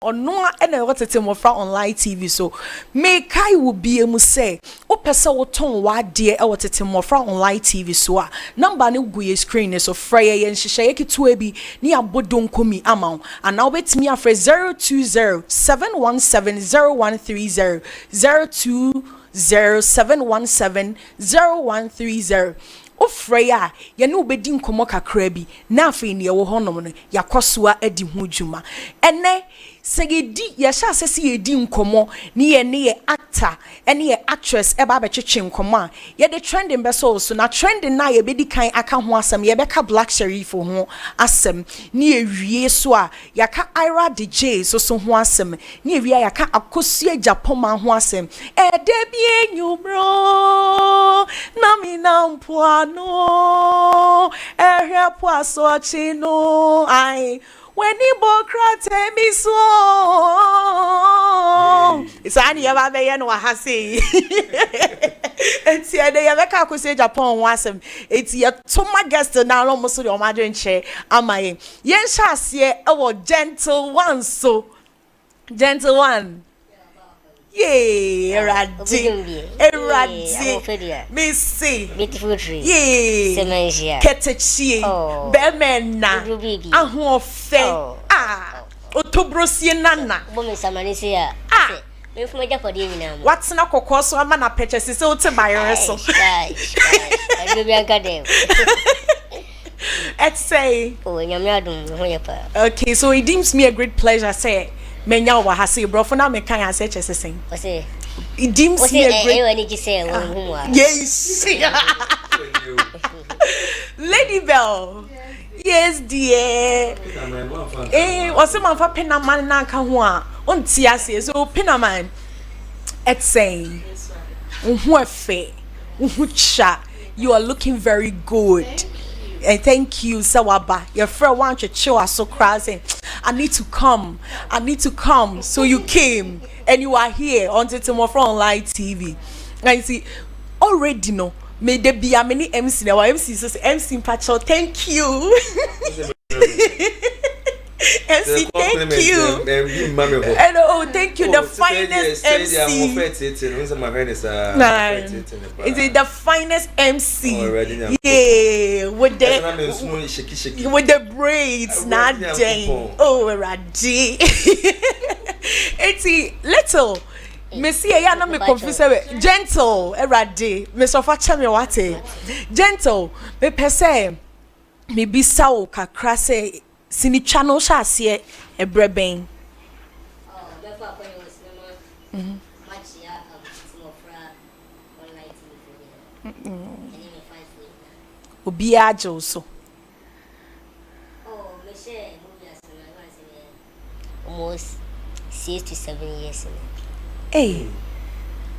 or no and what it's MMOFRA online TV. So me kai will be able say o pesa wo ton wa de e what it's MMOFRA online TV so a number ne gu ye screen so frya ye nhihye ye keto bi ne abodon komi amount and now bet me afre 020 717 0130 020 O Freya, ya no bedi nkomo kakra bi na afi ne wo honom no yakosoa adi hu dwuma ene segedi ya sha asese ye di nkomo ne ye actor ene ye actress e ba becheche nkomo a ye de trending be so na trending na ye bedi kan aka ho asem ye beka Black Sheriff ho asem ne ye wie so a yaka Ira DJ so ho asem ne ye wie yaka Akosua Japoma ho asem e de bi enyu bro na mi na mpo no ehia poaso chino ai when ibokrate mi so it's ani ya ba be no ha sei enti e dey be ka Akosua Japan wasem enti ye to my guest na lo mo so de o ma dwen che amaye yen sha ase e wo gentle one so gentle one. Yay, Eradi. Missy. Beautiful tree. Yay. Sementia. Ketechi. Bemena. Ahu fe. Ah. Otobrosie nana. Bomi samanisia. Ah. Me fuma japo di nyina. What's na kokoso ama na purchase so to buy so. I be anka dem. Let's say. Oh, nyame adum ho yepa. Okay, so it deems me a great pleasure say menya wa ha say bro for na me kan say chesesen. O say it deems me a great yes. Lady Bell. Yes dear. What's the man for Pinamang na ka ho a onti ase so Pinamang it's saying unhu efe unhu cha you are looking very good. And thank you, Sawaba. Your friend wants to chill so crazy. I need to come. So you came and you are here on TETE online TV. And you see, already know, may there be a many MC now. MC says MC Pacho, thank you. MC, thank you. And oh, thank you, the finest MC. Is it the finest MC? Yeah, with the braids, not day. Oh, Radi. It's little. Messi, I am not confused. Gentle, Radi. Mr. Fachami, what? Gentle, me pese, me bisao kakrase. Sini channel sha se e breben therefore when you cinema match ya MMOFRA online TV obi ajo so me share movies almost 6 to 7 years hey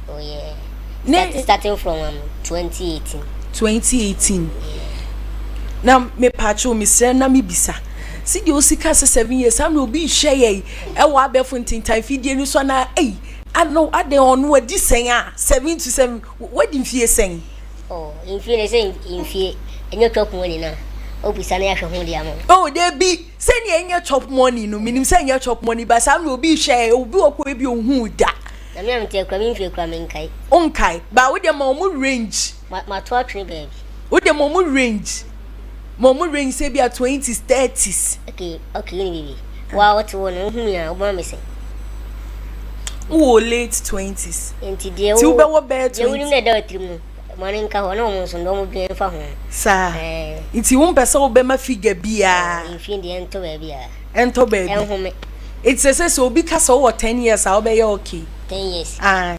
oh yeah starting from 2018 na me pacho me se na me bisa see the osika 7 years am no be share e wa abefo ntintan fidie ni so na I know ade onu adi sen a 7 to 7 what in fie sen oh in fie sen in fie enyo chop money na obisa na ya hwe ho dia mo oh there be say ni enyo chop money no minim say enyo chop money but am no be share obi okwo bi ohun da na me am tie kwa me fie kwa me nkai onkai ba we dem mo range ma to atwe baby we dem mo range Momu ring say be 20s 30s. Okay, baby. Wow, what you want to ya o me say. Oh, late 20s. Enti de o. Ti be wo be 20s. You wouldn't know that trim. Morning ka ho na o so ndo mo bi fa ho. Sa. Enti wo mpesa wo be ma figure bia. Infin de ento ba bia. Ento ba bi. Enhome. It says so obi ka so wo 10 years a wo be okay. 10 years. Ah.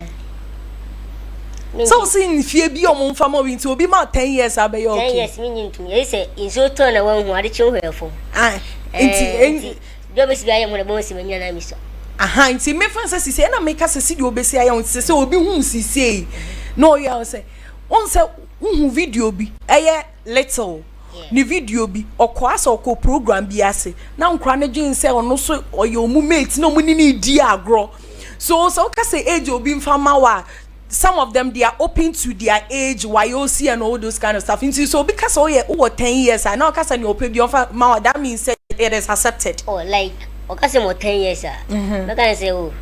So sin fie bi o mo mfa mo wi nti obi ma 10 years a be okay. 10 years mi nyintum. Ye say inso to na wan hu ade che hwefo. Ah. Enti do be si bia ye mo na bo si manya na mi so. Aha, nti me fancy say na make us see the obesi aye on say obi hu sisi. No ya say on say hu video bi eye little. Ni video bi okwa asa okọ program bi ase. Na nkra na dwen say ono so oye omu mate na omu ni di agro. So ka say age obi mfama wa some of them they are open to their age, YOC and all those kind of stuff. So because over 10 years, I know because you open that means it is accepted. Oh, like okase mo 10 years ah me kan say oh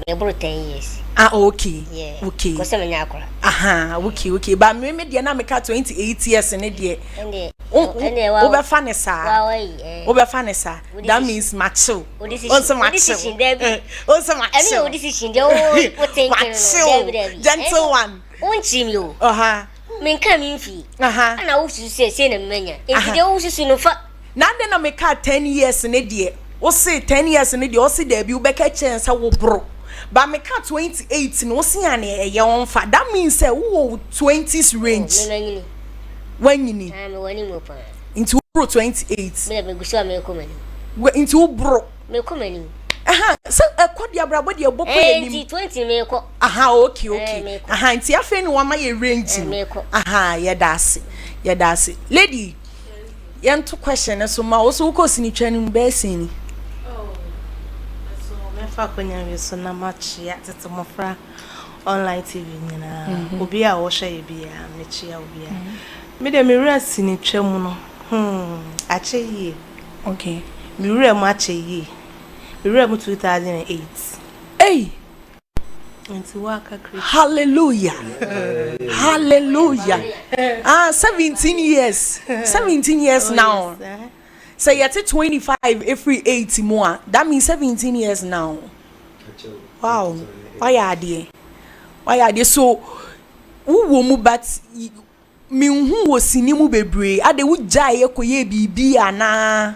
me bro 10 years okay yeah okay ko se me nya akora okay but me de na me ka 28 years ne de o be fa ne sa o be fa ne sa that means macho o so macho any o decision de o think gentle one onchim yo me kan mi fi ana wo susu se na menya enti de wo susu no fa na de na me ka 10 years ne de o say 10 years ne de o say de bi o be ka chance wo bro but me ka 28 no see an eye on fa that means say wo 20s range when you need me wani mo pa into bro 28 me gusu me ko mani into bro me ko mani so ko dia brabo dia boko ni 20 me ko okay nti afa ni wa ma ye range ye dase lady yanto question so ma wo so ko sini twani be sini fa kwanya we so na match ya tete mofra online tv nyina obi a wo hye bia me chia obi a me de me rest ni twam no ache yi okay me wura mu ache yi me wura mu 2008 nti waka create hallelujah 17 years now. Say you're 25 every 8 more. That means 17 years now. Wow. Why are they? So who mu but me who was sinimu bebre ade wo jaye koye bibi ana.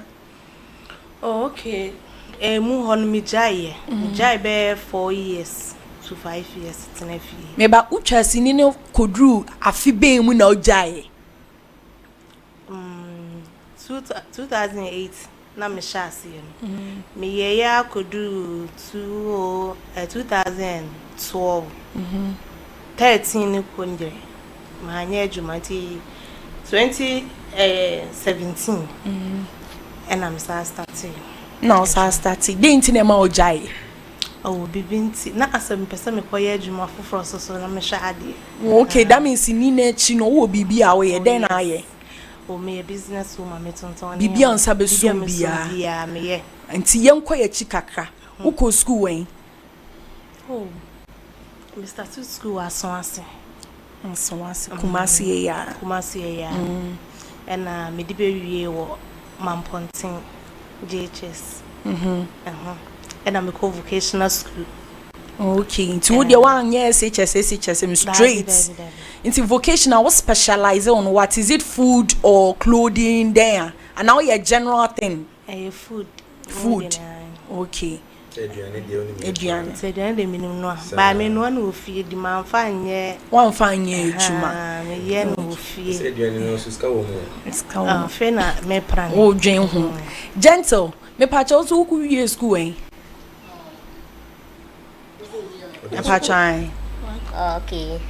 Oh okay. Mu hon mi jaye. Jaye be 4 years to 5 years tenefi. Me ba utwa sini no kodru afi ben mu na o jaye. 2008 na me shasi me yeya kodu 2012 13 konje ma anya adwumati 2017 and I'm starting now starting dey nti na ma o jaye bibinti na asem pese me koye adwuma foforo so na me shade okay that means ni na chi no wo bibi a wo ye den na aye o me business woman me tonton bibi ansa be so bia me ye nti yenko ye chi kakra uko school wen me start school asonase kumasi ya and me di be wie wo Mampontin JHS and I'm a vocational school. Okay, into what you want, yes, HSM straight. Into vocational, what specialize on what? Is it food or clothing there? And now your general thing. Food. Okay. Adrian. Said the minimum no. But I mean one will feed the man fine one fine chuma. Yen will feed. Said you no suska woman. Fena me pran. Oh, Gentel. Me patch also who year school eh? Patch okay.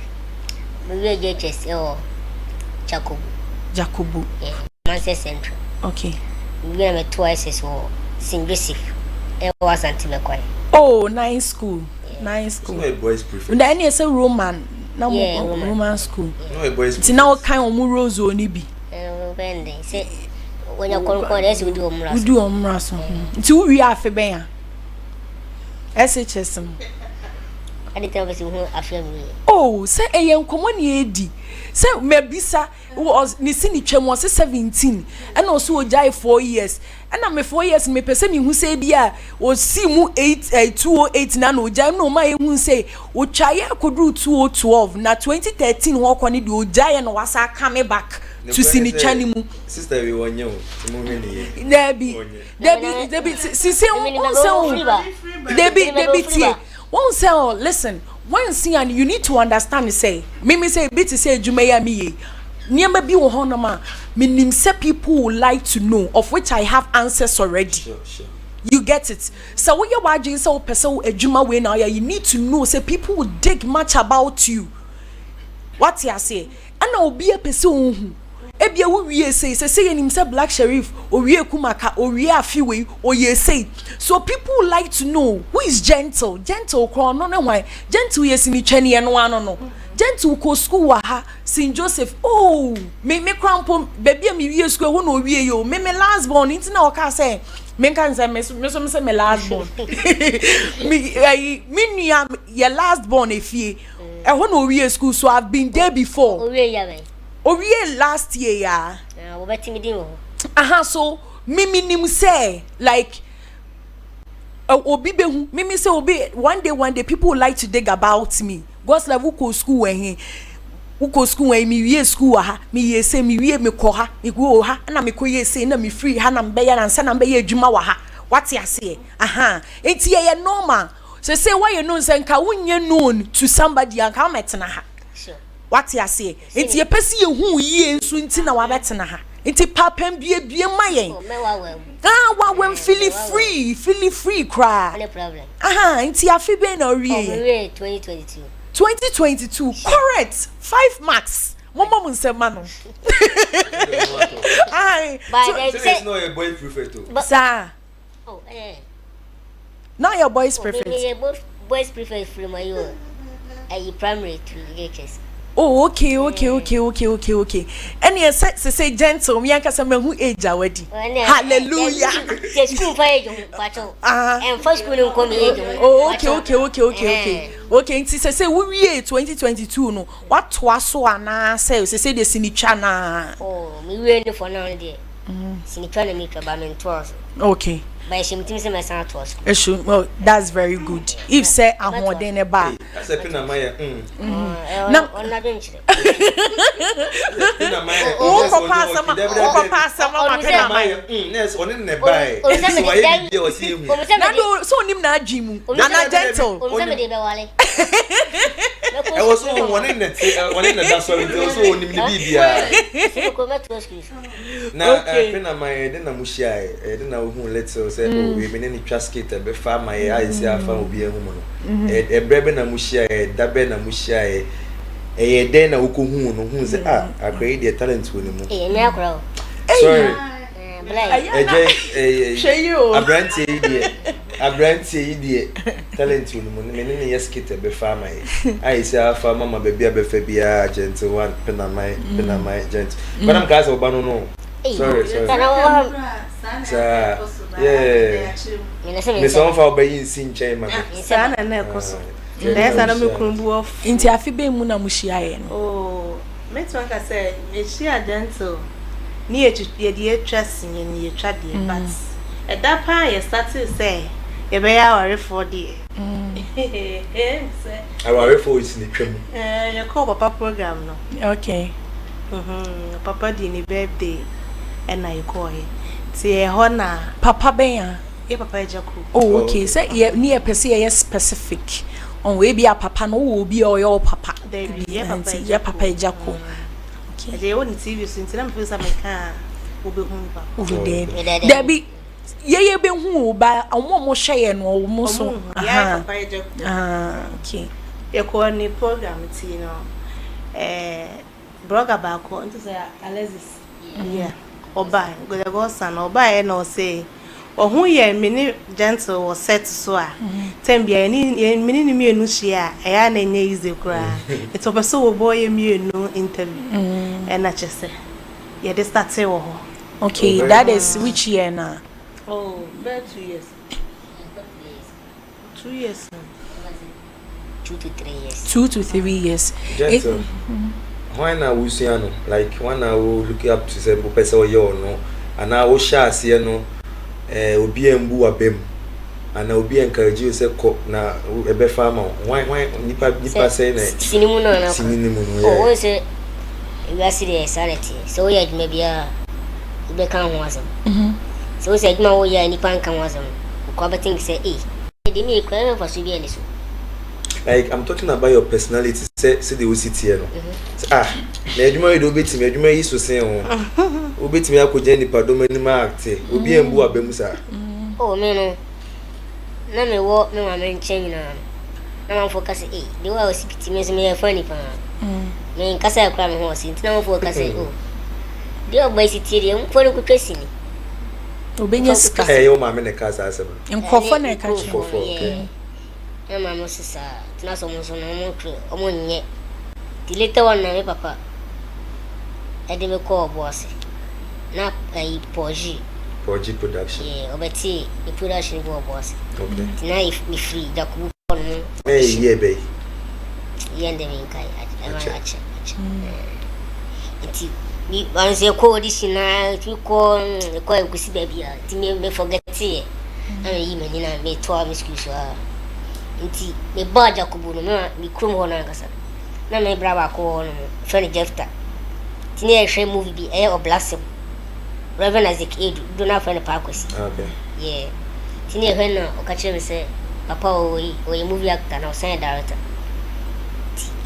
We will just Jacobu. Yeah. Manchester Central. Okay. We are twice as well. Singressive. It was anti-McQuay. Oh, nice school. Yeah. Nice school. No, a boys prefer. And then it's a Roman. Now Roman school. No, a boys. It's now kind of Murose or Nibi. When you call us, we do Omras. We do Omras. Two we are Febea. SHS. I didn't tell you who I feel me. Oh, say a young common yedi. Say Mebisa was Nissini Chem was 17 and also jai 4 years. And I'm 4 years me person who say bia was simu 208 nano jam no my who say o chaya could do 2012 na 2013 walk on it o jai and wasa coming back to Sini Chanimu. Sister we want you. Debbie won't say, listen, one see and you need to understand say, me say bit to say Jumaya me. Never be honoma, meaning say people would like to know, of which I have answers already. Sure. You get it. So when you're watching so person a Juma way now, you need to know say people will dig much about you. What you say? And I'll be a person ebia we say him say Black Sheriff or we Kumaka or we Afiwe or ye say. So people like to know who is Gentle crown no why Gentle yes in Cheni and one no Gentle ko school ha St Joseph me crown baby me we school who no we yo me last born into na oka say Me can say me say me last born. Me nua your last born efie. E ho no we school so I've been there before. Owie last year ya. Wo beti me din wo. Aha so me nim say like obi behu me say obi one day people would like to dig about me. God's love who school when uko school when me wie school ha me ye say me wie me ko ha me go ha na me ko ye say na me free ha na me ya na na me ye adwuma wa ha what ya say aha enti ye normal so say why you know say nka wonye known to somebody and ka metena ha Sure. what ya say enti ye pese ye hu ye nso nti na wa betena ha enti papam bie mayen wa when feeling free cry No problem. aha enti afi be na owie 2022. 2022 correct 5 marks mama munsema no ai But they Say say it's not a boy prefect too. sir oh now your boys perfect me both boys prefer from my own. Primary to HS. oh okay any say gentle me anka say mahu age awadi hallelujah The school for age pacho. And first school no come age. oh okay nti say we 2022 no what so ana say the sinitwa na Oh, me we no for now there. Sinitwa na make ba me tours. okay But she means me san tours. well that's very good if say ahoden e ba I said Pinamang. Na on don't chire. Pinamang. o ko passa mama Pinamang Yes, on in the buy. O se me Why dey. you see him? na do so nim na adwimu na gentle O se me dey be wale. I was so one in the that's why we also on him the bibia. Se ko me tours school. Na Pinamang den na mushia den na hu let's say oh we me ni trasket be fa my eyes ya fa obi ehu mo no. E brebe na mushia dabe na mushia den na ukohu no hu say akwai the talent wo ni mu. Me akra. Sorry. Sheyo Abrantie idie talent you no me ne yes kit be fa my I say afa mama baby abefa bia gentle one Pinamang gentle but I'm guys oba no sorry yeah me so fa obayi nsin chen ma sana na ekoso desa na me kunbu of inti afi be mu na muhia ye no oh me to aka say me share dental ni ye de atwas ni ye twa de but e da pa ye start say ye be ya ware for de I worry for is ni twam ye call papa program no okay papa di ni birthday and I call he ti ho na papa ben ya ye papa ejako oh okay say ye ni e pese ye specific on we be a papa no wo bi o your papa there be ye papa ejako okay je woni TV so ntina me feel me ka obe hu ba over there be ye be hu ba omo hye no omo so ya papa ejako okay ye ko ni program ti no blogger ba ko nti say Alexis yeah oba go san oba e no say ohu ye mini gentle was set so a tembia ni mini ni mienu hia e ya na nye ize kura it was so boy mienu interview and na chese ye dey start say wo okay that is which year na oh about 2 years 2 years 2 to 3 years 2 to 3 years gentle why na we see no like when I will look up to say person yo no and I will share see no obi embu abem and obi encourage you say ko na ebe farmer why nipa say na sinimu no no oh say we are serious sanity so we adwuma bia be kan ho asem so we say adwuma wo ya nipa kan ho asem ko ba think say dey me kwa for so bia ni so like I'm talking about your personality say they will sit here no na adwuma we do betimi adwuma yi so sen ho obetimi akoje nipa do mani ma act obi embu abem sa oh me no na me wo me ma me nchen na ma focus dey wa osipiti me so me funny pa me nkasa akra me ho si ntina mo focus oh dey o boy siti dey mo fo ko twesi ni obenya ska yo ma me ne kasa asem nkofo na ka chi okay na ma mo sisa tna so mo so no mo kre omo nye dilete wan na me papa e de me ko boss na ai poji 4G production. Yeah, obeti the production boss. Okay. Now if me free da ku no. Hey, yeah, babe. Yende me kai ache. Iti mi banze ko audition na ti ko ekusi baby a ti me forget e. Na yi me ni na me to am school so a. Iti me ba Jacobu no me krom ho na ngasa. Na me bra ba ko no friend Jefta. Ti ne ehwe movie bi e Oblasem. Reverend Isaac Edu do na friend Parkwesi. Okay. Yeah. Ti ne ehwe no o ka chere me say papa o movie actor na o sign director.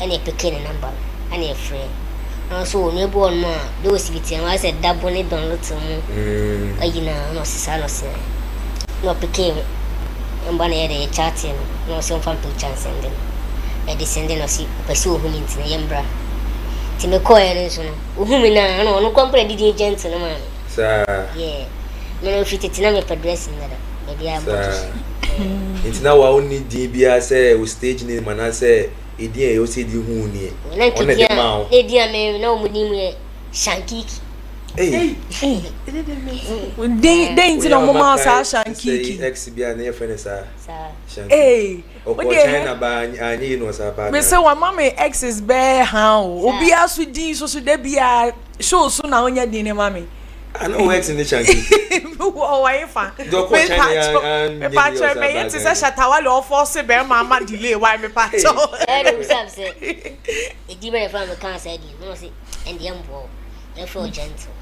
Any picking a number, any a friend. So, no born more, those with him, I said, double it don't look to me. No, Sanos, no picking, and one a chatting, no some fun picture sending. A descendant of see, pursue whom into the Yambra. Timacoy, whom in no company did gentleman. Sir. Yeah, no fit it in a dressing that. Maybe I'm it's now only DBA say, we stage name and I say, Idia, you see the who near. On the mouth. Idia may no money, Shanky. Hey, Dainty no mama Shanky. Exhibit near friend, sir. Hey, China by I need no sir. Me say one mammy X is bear how. Obi asu di so there be a show so now on your dinner, mammy. I know X in the Shanky. Oh, why fan? Me patch me yet is a shatawale or force bear mama delay why me patch. It even from the cancer, no see, and the umbo, therefore gentle.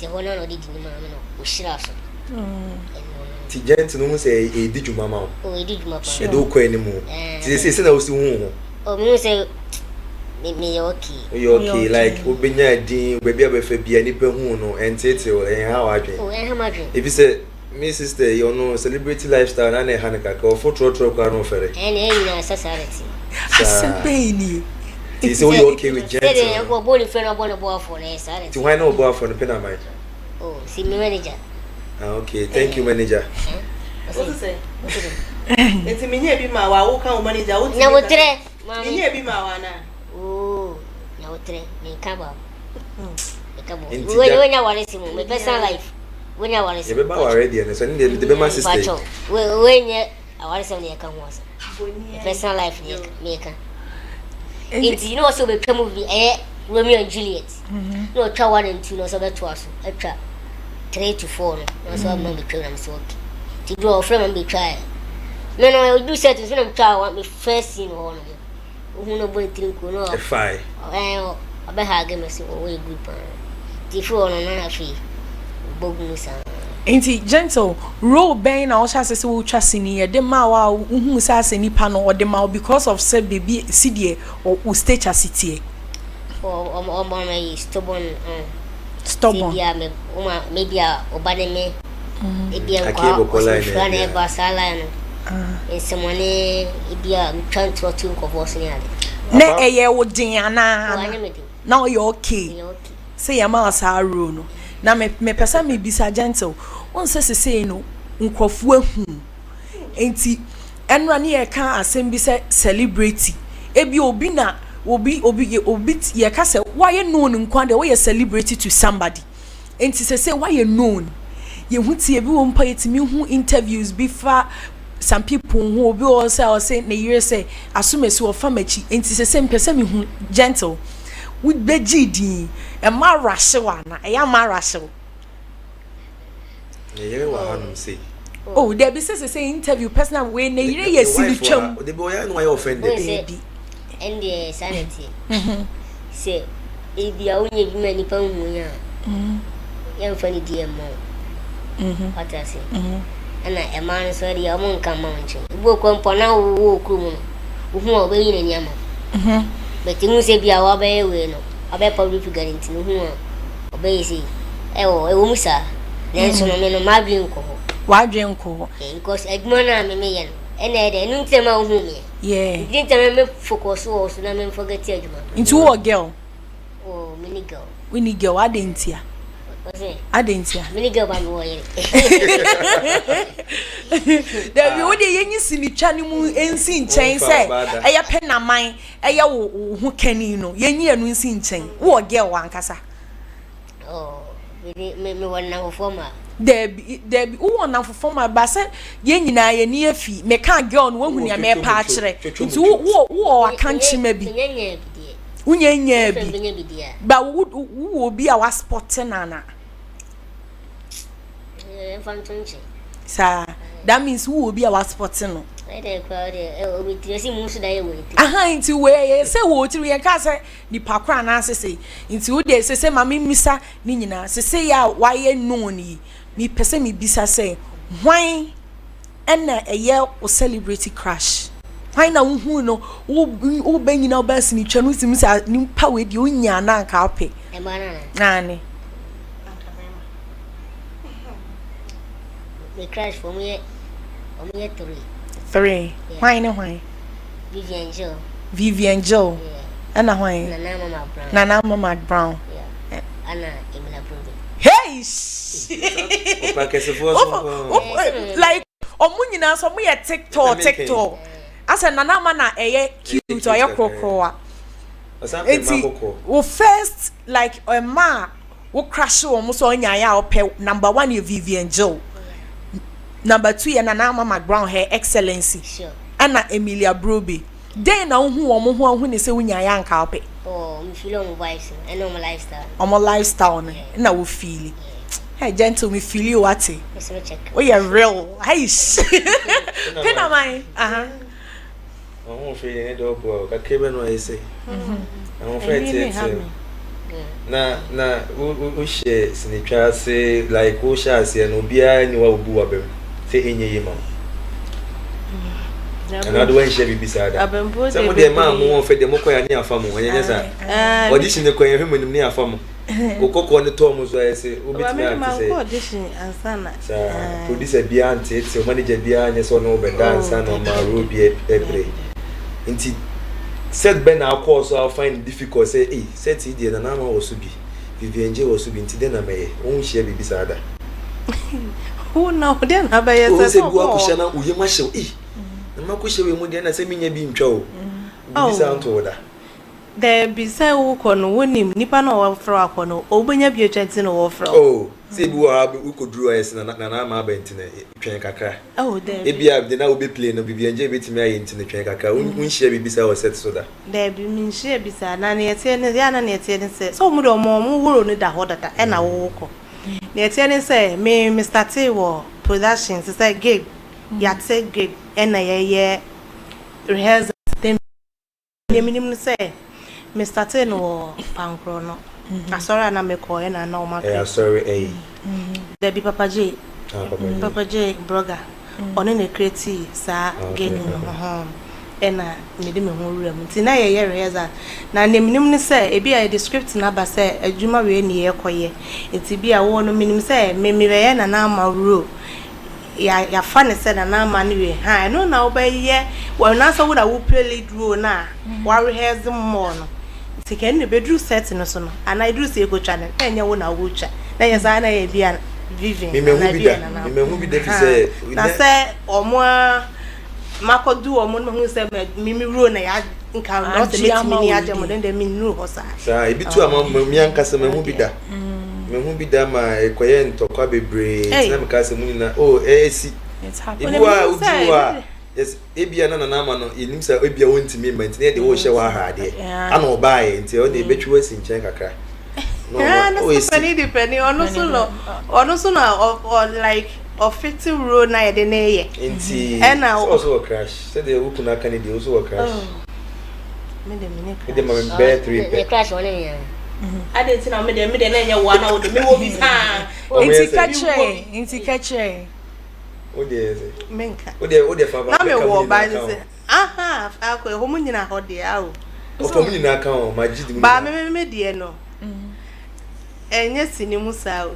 The whole no did in mamma, we should also. Ti Gentel no say e di djuma ma. Oh, e di djuma pa. E do ko animu. Ti say na o si hu. Oh, me say me okay. You okay like obenya din baby abefa bia ni pe hu no entete o en ha wadwen. Oh, en ha madwen. If you say me sister you know celebrity lifestyle na ha ne kaka o fotro kwa no fere. En na society. Asempeni. Ti say you okay with Gentel. Say you go body friend no boy for na society. Ti why no boy for no Pinamang? Oh, see me manager. Okay, thank you manager. What to say? Enti menye bi ma wa wo kan o manager wo ti. Na wo tre. Menye bi ma wa na. Oh, na wo tre. Me kaba. When you want to see my personal life. When you want to see. You be ba already and so the be my sister. When you I want to see me kan was. Personal life me kan. Enti you know so be movie Romeo and Juliet. No try 1 and 2 no so be to us. Extra 3 to 4 no so am be try am so okay. To draw frame am be try. No I do set to film try want me first scene no. Who no boy drink no. Fine. I be hag me say oh we good pan. The phone no na free. Bogu sa. Enti Gentel role ben na o sha se wo twa sini ye de ma wa hu sa se nipa no o de ma because of say baby sidie o stage city. O my stubborn Stubborn. Yeah, maybe obade me. Maybe a friend e basala no. E semone ibi a trying to think of us near. Na eye wo din ana. Now you okay. Say ya ma sa ro no. Na me pesa me bisa Gentel. Won say no nkrofu ahu. Enti enra ne ye kan asem bi say celebrity. Ebi obi na obi ye ka say why you known nkwa de why you celebrity to somebody. Enti say why you known. Ye hu tie bi wo mpa yetimi hu interviews before some people who obi o say na yire say asumesi wo famachi. Enti say mpesa me hu Gentel. We begidi e ma rashewa na e ya ma rashew. Ye wa hanum say. Oh, there be say interview personal way na yire ye silutwam. The boy I know I offended baby. And the sanity. Say e bia onye bi mani pa hu ya. Yam fani die mo. What I say. Ana e man so dia mo nka ma nche. Igbo kwampo na wo krum no. Hu o be yin nyama. But you say bia wa be we no. Abe public figure nti no hu o be say e wo musa. Na so no me no ma dwen ko. Wa dwen ko. Because edmo na me yen. Ene de nu ntema hu me. Yeah. Didn't tell me focus so na me forget edmo. Into what girl? Oh, mini girl. We need girl adentia. Adentia. Mini girl ba me wo yen. There we would yen sini twa ni mu ensi nchen say eya Pinamang eya wo hu kani no yen anu nsi nchen wo girl wankasa. Oh, me wanna go for ma. Debi who na for my basa ye nyina ye ni afi me kan girl no hu nia me pa akere nti wo akanchi ma bi unya bi ba wo obi a wa sport na sa that means wo obi a wa sport no nti we say wo tiri ye ka say ni pakra na sese nti wo de sese ma me misa ni nyina sese ya wa ye no ni mi pese mi bisa say why na eye o celebrity crash why na hu no wo be nyina ba sini twa no sim sa ni pa we di onya na nka ope e banana nani me crash for me three yeah. Why Vivian Joe and why Nana Mama Brown yeah Anna Emila Brown hey like omunyina so mo ye TikTok as a Nana mana eye cute or ye krokroa we first like a ma wo crash o mo so nya ya ope number 1 ye Vivian Joe number 2 ye Nana Mama Brown her excellency sure Anna Emilia Broby then na hu ni se wunya ya nka ope oh me feel on vibes and on my lifestyle no na wo feel hey gentle me feel you what let's check oh you real hey Pinamang I'm feeling it up ka kebe no say I'm feeling it na wo share sinitwa say like wo share say no bia ni wa obu wa bem say enye yema another one share bibisa da some dey man mo fe dem ko ya ni afamo onye sa audition ne ko ya hemu ni afamo okoko ne to mo so say obetimi ante say audition ansana producer bia ante say manager bia nya so no be dance na ma robi ebre nti set ben na course so I find difficult say set idea na ma wo so bi Vivian J wo so bi nti de na meye won share bibisa da who know then abaye say go akusha na uyema hyew makushe we mu de na se minya bi ntwa o bisa nto da there be say wo kono wonim nipa na wo fra akono obenya bi etwenti na wo fra oh se bi wo ukoduru ayes na ma ba ntine twen kakra oh there e bia de na wo be play no bibia nje betimi aye ntine twen kakra un share bi bisa wo set so da there be min share bisa na na yete ne ya na yete ne se so mu de mo woro ne da hodata e na wo ko na yete ne se me start wo production say gig ya take gig na ye rehearsal them minimum say me started no pankro no asori na me ko na na o ma sorry there be Papa J blogger on na create sa game no na me de me ho wura mu ti na ye rehearsal na ne minimum say e bia the script na ba say adwuma we ni ye koye enti bia wo no minimum say me be na na ma wuro ya fane said na man we ha no na obaye we na so would a play lead role na wa rehearse more no ti ken ne bedru set no so no and I do say go channel enye wo na wo cha na ye sa na ye bia Vivian me hu bi de fi say na say omo makodu omo no hu say mimi role na ya nka no se metimi ni ade mo den de mi nu ho sa e bi tu ama mi anka se me hu bi da me hu bi da ma ekoye ntokwa bebre na me ka se mu na si it's happening ibuwa yes ebia na ma no enim sa ebia wontimi ma ntine de wo hye wa ha de ana obaye nti o de betwa si nchen kakra no penny ono so no like of 50 road na de na ye nti also crash say de wo kuna kan de also crash me de ma be 3 the crash one here I didn't know me de na nya one out me wo bi inti kache o de menka o de fa ba na me wo ba say aha akọ ho mu nyina ho de awo o fa mu nyina kan o magidi mu ba me de no enye sinimu sa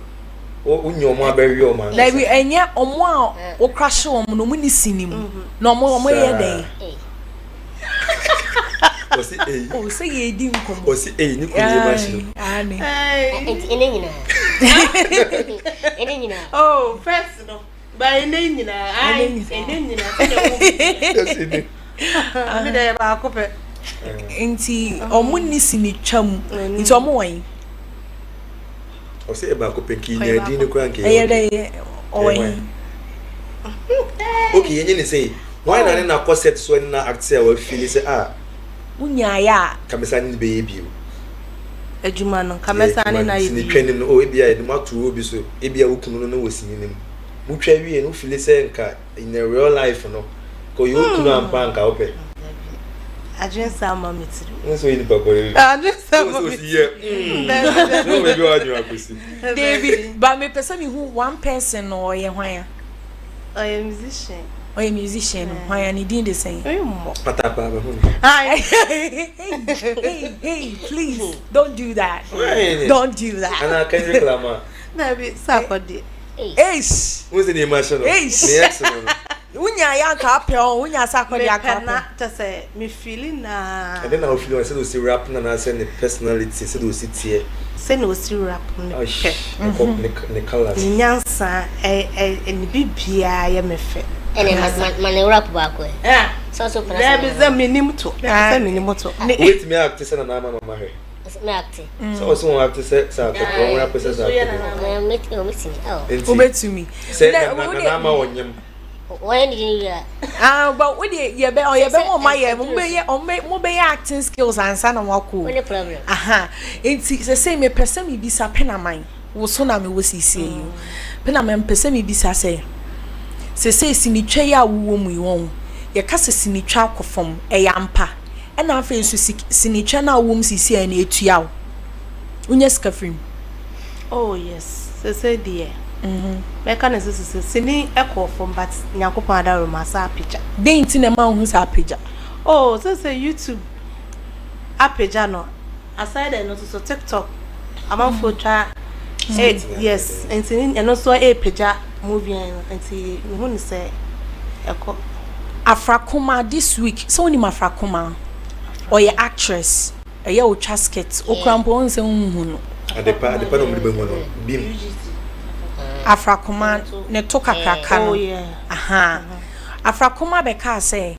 o nyomo abawi o man na bi enye omo a o crash o mo no mu ni sinimu na omo ye den o si o se ye di nkomo o si ni ko ye machine ani ene nyina oh first no ba ene nyina ene nyina me de ba kope nti omo ni sini twam nti omo wan o say ba ko penki nya di ne ko anke oh okay yenye ne say why na na concept so na actor wa feel say unya ya kamesa ni be bio ejuma no kamesa ni na yi twene no o ebia e ma to obi so ebia wokunu no wasini nim mu twa wie no feel say nka in a real life no ko you kunu ampa nka ope Agensa mama tiri. Nso yi nipa ko. Agensa mama. No maybe wa jwa kwesi. David, but me person me who one person or ye hwan? Or a musician. Or a musician, why any did the same? Patapa ba hu. Hey, please don't do that. Don't do that. Ana kan reclama. Na be sapodi. Ace. Who's the emotional? Ace. Unya ya ka apel, unya sakodi aka na to say me feeling na. And then I feel I said we see rap na say the personality, said we see tie. Say no see rap no. Ne colors. Nyansa ni bibia ya me fe. Ene man rap ba ko. So pana. There be za minim to. Say minim to. Wait me act say na mama he. Me act. So also act say sa ko rap say sa. Me Obe to me. Say na mama wonyam. Why did you but we dey ye be on my ye mo be acting skills and san na wako. No problem. Enti say me person me bisa Pinamang. Wo so na me wo sisi yi. Pinamang person me bisa say sinitwa ya wo mu won. Ye ka se sinitwa akofom e ya mpa. E na afa so sinitwa na wo mu sisi e na etua wo. Unya skafrim. Oh yes. Say dear. Mechanism is sini echo from but Nyankopon ada romasa picture. Dey nti na ma hu sa picture. Oh, so say YouTube apeja no. Aside and also TikTok. Among photo yes, and also a picture movie and see who say echo Afrakoma this week. So ni Afrakoma or your actress. A ye o chasket o krampo on se hu no. Adepa no mbe hu no. Bim. Afrakoma ne toka kraka no. Oh yeah. Afrakoma be ka say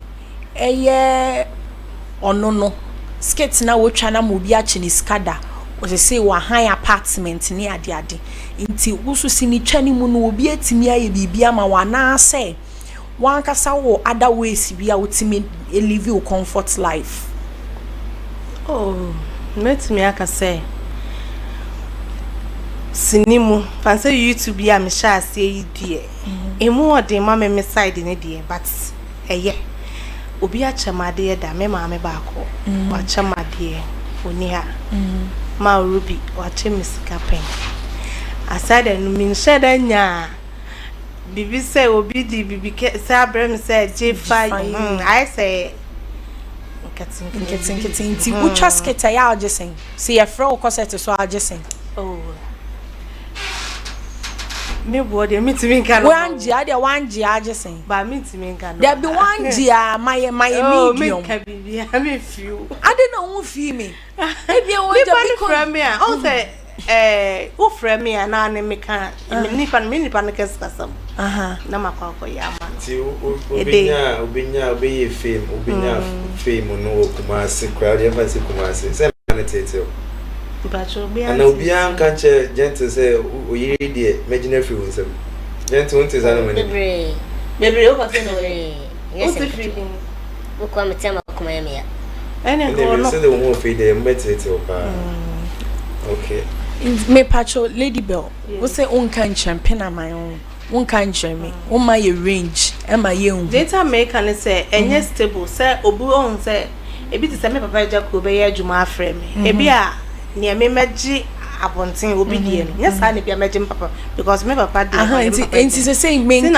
eye ono no skit na wo twa na mo bi a chini skada o se say wa han apartment ni ade nti wusu sini twa ni mu no obi atimi aye bibia ma wa na say wan kasa wo other ways bi a wotimi live your comfort life. Oh, metimi aka say sinimu fancy YouTube ya me sha ase yi die emu ode ma me side ne die but eye obi a chamade da me ma me ba ko wa chamade oni ha ma ruby wa chemisika pen aside no min sheda nya bibi say obi di bibi ke say abrem say J5 I say Nketin ti ucha sketa ya agesen see your friend ko set so agesen. Oh me body me timi nka no wan ji agesen ba me timi nka no there be wan ji my medium me ka bibia me feel ade na won fi me e bia won ja because from me o say o from me na ne me ka me nipa ne kesasam na makwa ya ma ti obinya obiye fame no Kumasi crowd e fa se Kumasi se na TETE ana obia nka che Gentel say oyiri de imagine free wonsem Gentel won't say na mani bebre o ka se no yes o ko am tema kuma ya me ya ene go no say the one of the metete opa okay me pacho Lady Bell we say on kan champion my own one kan me on my range e ma ye hu data maker ne say enye stable say obu on say ebi ti say me papa Jacob be ya adwuma afre me ebi a ne me meji abontin obi die no yes na bia meji papa because me papa dey it's the same men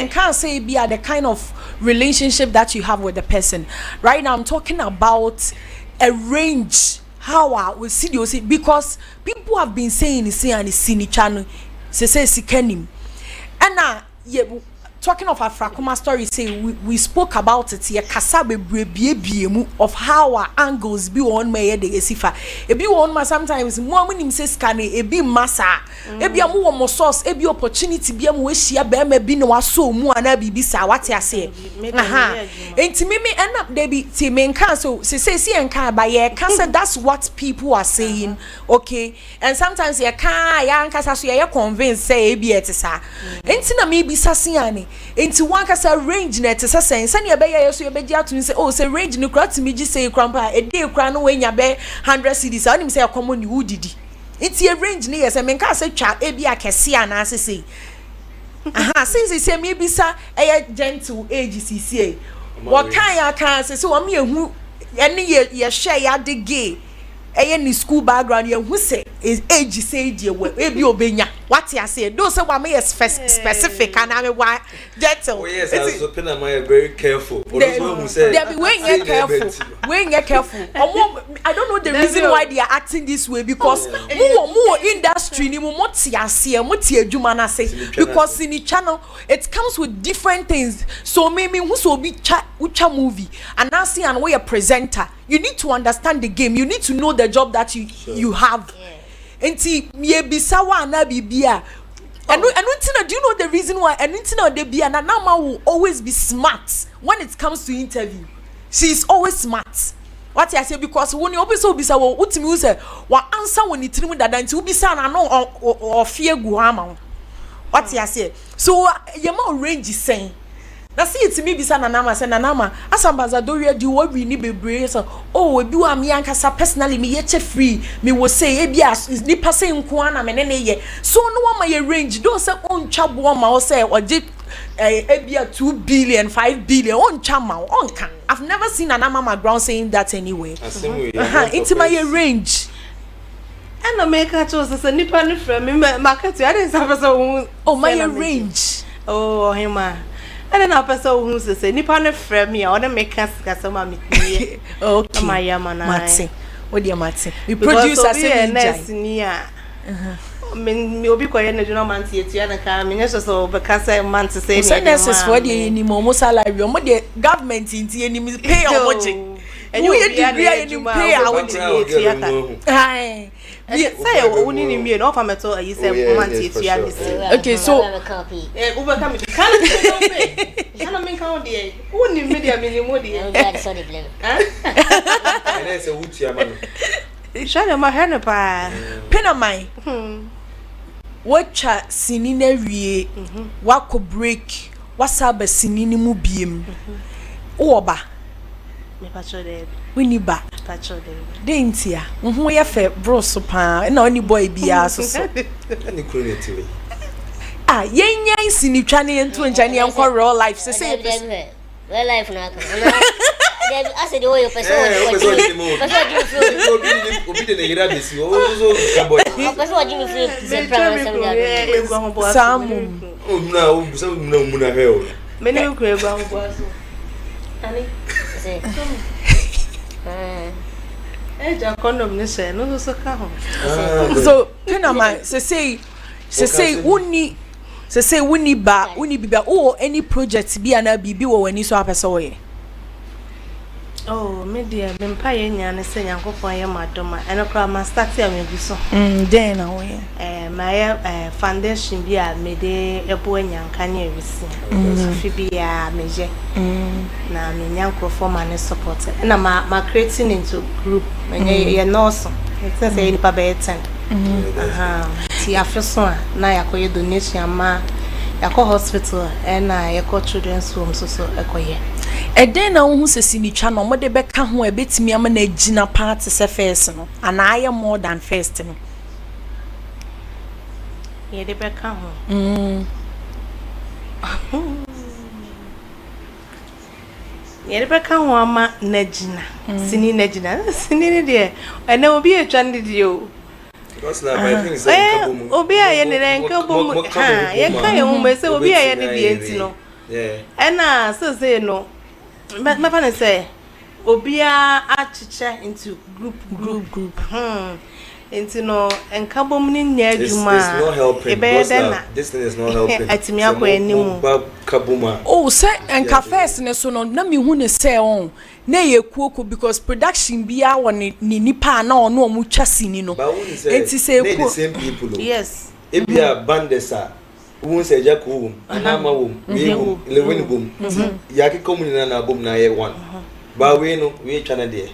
can say be the kind of relationship that you have with the person. Right now I'm talking about a range how we see you see because people have been saying and see channel say sikanim and talking of Afrakuma story, say we spoke about it here. Kasabe brebiemu of how our angles be on me de esifa. E be on ma sometimes mo amunim say scan e be massa. E be amu wo source e be opportunity be amu we share be ma bi no waso mu ana bibi sa what ya say. Enti me end up they be ti me nka so say enka ba ye can say that's what people are saying. Okay, and sometimes ye can ya nka so ye convince say e be etisa. Enti na me bi sase ani. Enti one kasa range net say say na be ye so ye be dia to say oh say range no kra to me gi say krampa e dey kra no we nya be 100 cedis onim say common ni udidi. Enti e range ni ye say me nka say twa e bi akese ana say since say me bi sa e gentle age cca what can say so me hu ene ye share ya de gay ni school background ye hu say is age say die we e bi obenya what you say do say wa me specific and I wa gentle. Oh yes, I was open am very careful. There be when you careful I don't know the reason why they are acting this way because more industry ni mo ti ase mo ti adwuma na say because in the channel it comes with different things so me who so be ucha movie and now see and we a presenter you need to understand the game you need to know the job that you have. Enti me bisa wa na bibia and do you know the reason why and de bia na Nama will always be smart when it comes to interview. She is always smart. What I say because when you obisa obisa wo utimi say wa answer when it trimu dada nti ubisa na no or fear gu ama. What I say so your man range is saying na see it me bisa na Nama say na Nama asambazado we di wo wi ni bebre so oh we bi wa me ankasa personally me ye che free me wo say e bia ni pase nko ana me ne ye so no wa ma ye range do say on twabo ma wo say oje e bia 2 billion 5 billion on chama on kan I've never seen an Nama ground saying that anyway into my range and I make a choice as a nipa from me market I didn't have so oh my range oh him and then a person who say nipa ne frame me I want to make us sama me okay my yamana Matse what dear Matse we produce as a nurse near me obi ko ye na juna man tie tia na ka me nyeso so be ka say man to say me nurses for the ni mo salary mo the government inti ni pay omoje and you degree ni pay awon tia ka say we ni me no fa meto ayi say man tie tia ni say okay so uber come can me count there who ni media me ni mo there God so the blame and I say wutia man share my hand pa Pinamang watcha sinina wie wako break wasaba sinini mu biem oba me pacho de wini ba pacho de dentia ho ye fe bros pa na oni boy bia so ani creative yenyan sinitwa ne ento nchane enko real life say real life na I said, oh, you person obi de ngira besi o so cowboy person what you feel Sam na hell me ne ku egwa ho so ani say ja condom ne say no so ka ho so Pinamang say uni bibia oh any project bi ana bibi wo wani so apese wo ye oh media me mpa ye nya ne se nyankopon ye madoma eno kra ma start ya me guso den na wo ye my foundation bi a me de ebo nyanka ne ewisi fi bi a meje na me nyankofo ma ne support na ma creating into group me ye nurse it's say ni pa be 10 ti afeso na yakoye donation ma yako hospital na yako children's home so ekoye eden na wo sesi ni twa no mo de be ka ho ebetimi am na agina part se first no ana aye more than first no ye de be ka ho ye de be ka ho ama na gina sini na gina sini ni de ena obi etwa ndi de o because na my things obi aye ne nka bom ha ye ka ye ho me se obi aye ne de enti no ena so say no my friend say obia achiche into group Enti no enka bom ni nya adwuma. It's not helping. This thing is not helping. Atimi akọ animu. Kabuma. Oh, say enka first ne so no na me hu ne say on. Na ye kuoku because production bia won ni nipa na ono omu twa sini no. Enti say the same people. Yes. Ebia bandesa. Won say ja ko wom. Anama wom. We wom. Lewen wom. Yaki community na bom na ye one. Ba we no we twa na there.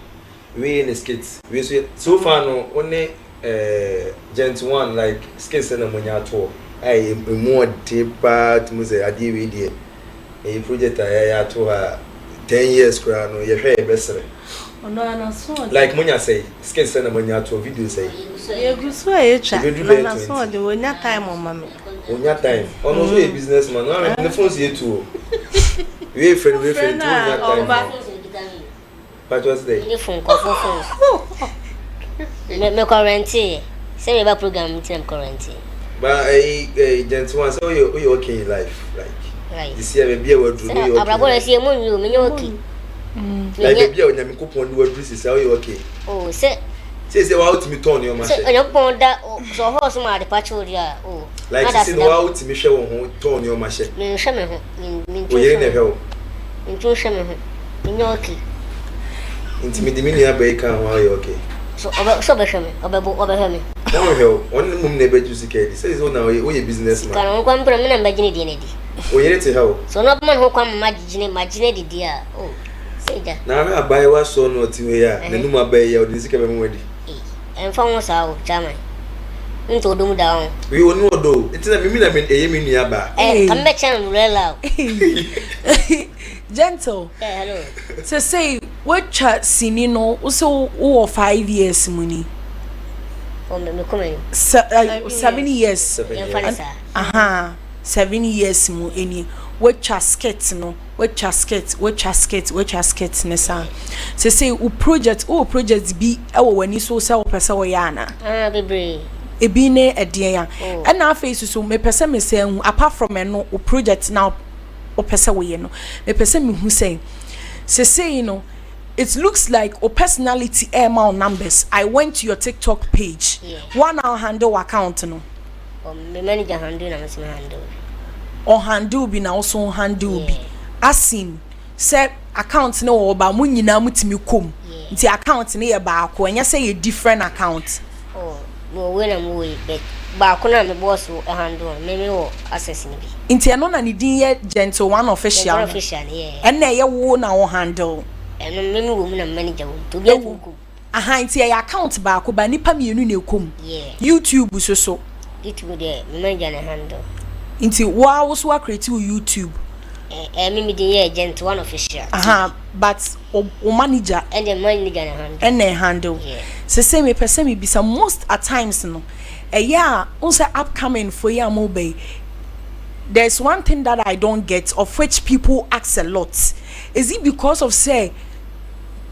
We in the skits. We so far no only Gentel one like skits na monya to. I more deeper to say adi we there. A project I to her 10 years crown no ye hwe best. Ono so like monya say skits na monya to video say. Ye guso e cha. Na so de wonya time on mama. Wonya time. Ono so a businessman. No the phone say too. We friend wonya time. But what's there? Ni phone ko phone. Me quarantine. Say me ba program team quarantine. But Gentel one so you okay in life like. Right. This year be a word. Abrabo na see mo nyu me okay. Like be a nyame kopon do word is how you okay. Oh, say wa out me turn your machine. Say pon da so horse ma de patrol dia. Oh. Like say wa out me hwe wo ho turn your machine. Me hwe me ho. Me o yere na hwe wo. Me hwe me ho. Me okay. Intimate me near be kan how you okay. So be hwe me. Obe hwe me. Don't hwe on mum na be juicy kedi. Say so now we businessman. Kan on kwam pra me na mbagine di na di. O yere te how. So no man ho kwam magine di dia. Oh. Say that. Na me abai wa so no ti we ya. Na num abai ya o di sika be mu wadi. Emfa ho sa o chama. Nto dum down. We onu odo. Itina me na me me nua ba. Come back channel rela. Gentel. Yeah, hello. So say what chat sini no so 5 years muni. Oh me come. 7 years. 7 years. Aha. 7 years mu eni. What casket no. What casket nesa. So say o project bi e wo wani so se wo pese wo ya na. Bebre. Ebi ne edien ya. And na face so me pese me say apart from no o project now o pese wo ye no. Me pese me hu say you know it looks like a personality email numbers. I went to your TikTok page. Yeah. One hour handle account no. Me manager handle na me handle. Or handle bi na also handle bi. Asin say account no oba mu nyina mutimi kom. Nti account ne ye ba ko enya say a different account. Oh, no we na mu we bet. Ba ko na me boss wo handle me wo access ni bi. Nti eno na ni din ye Gentel one official. One official yeah. And na ye wo na wo handle. Eno me wo mu na manager wo. To be ku. Aha nti ye account ba ko ba nipa mienu na ekom. Yeah. YouTube so. YouTube there me manager na handle. Nti wa wo so create YouTube. Me the Gentel one official. Aha, but o manager and the manager na handle. And they handle. Yeah. So say me person me be some most at times no. Yeah, also upcoming for your mobile. There's one thing that I don't get of which people ask a lot. Is it because of say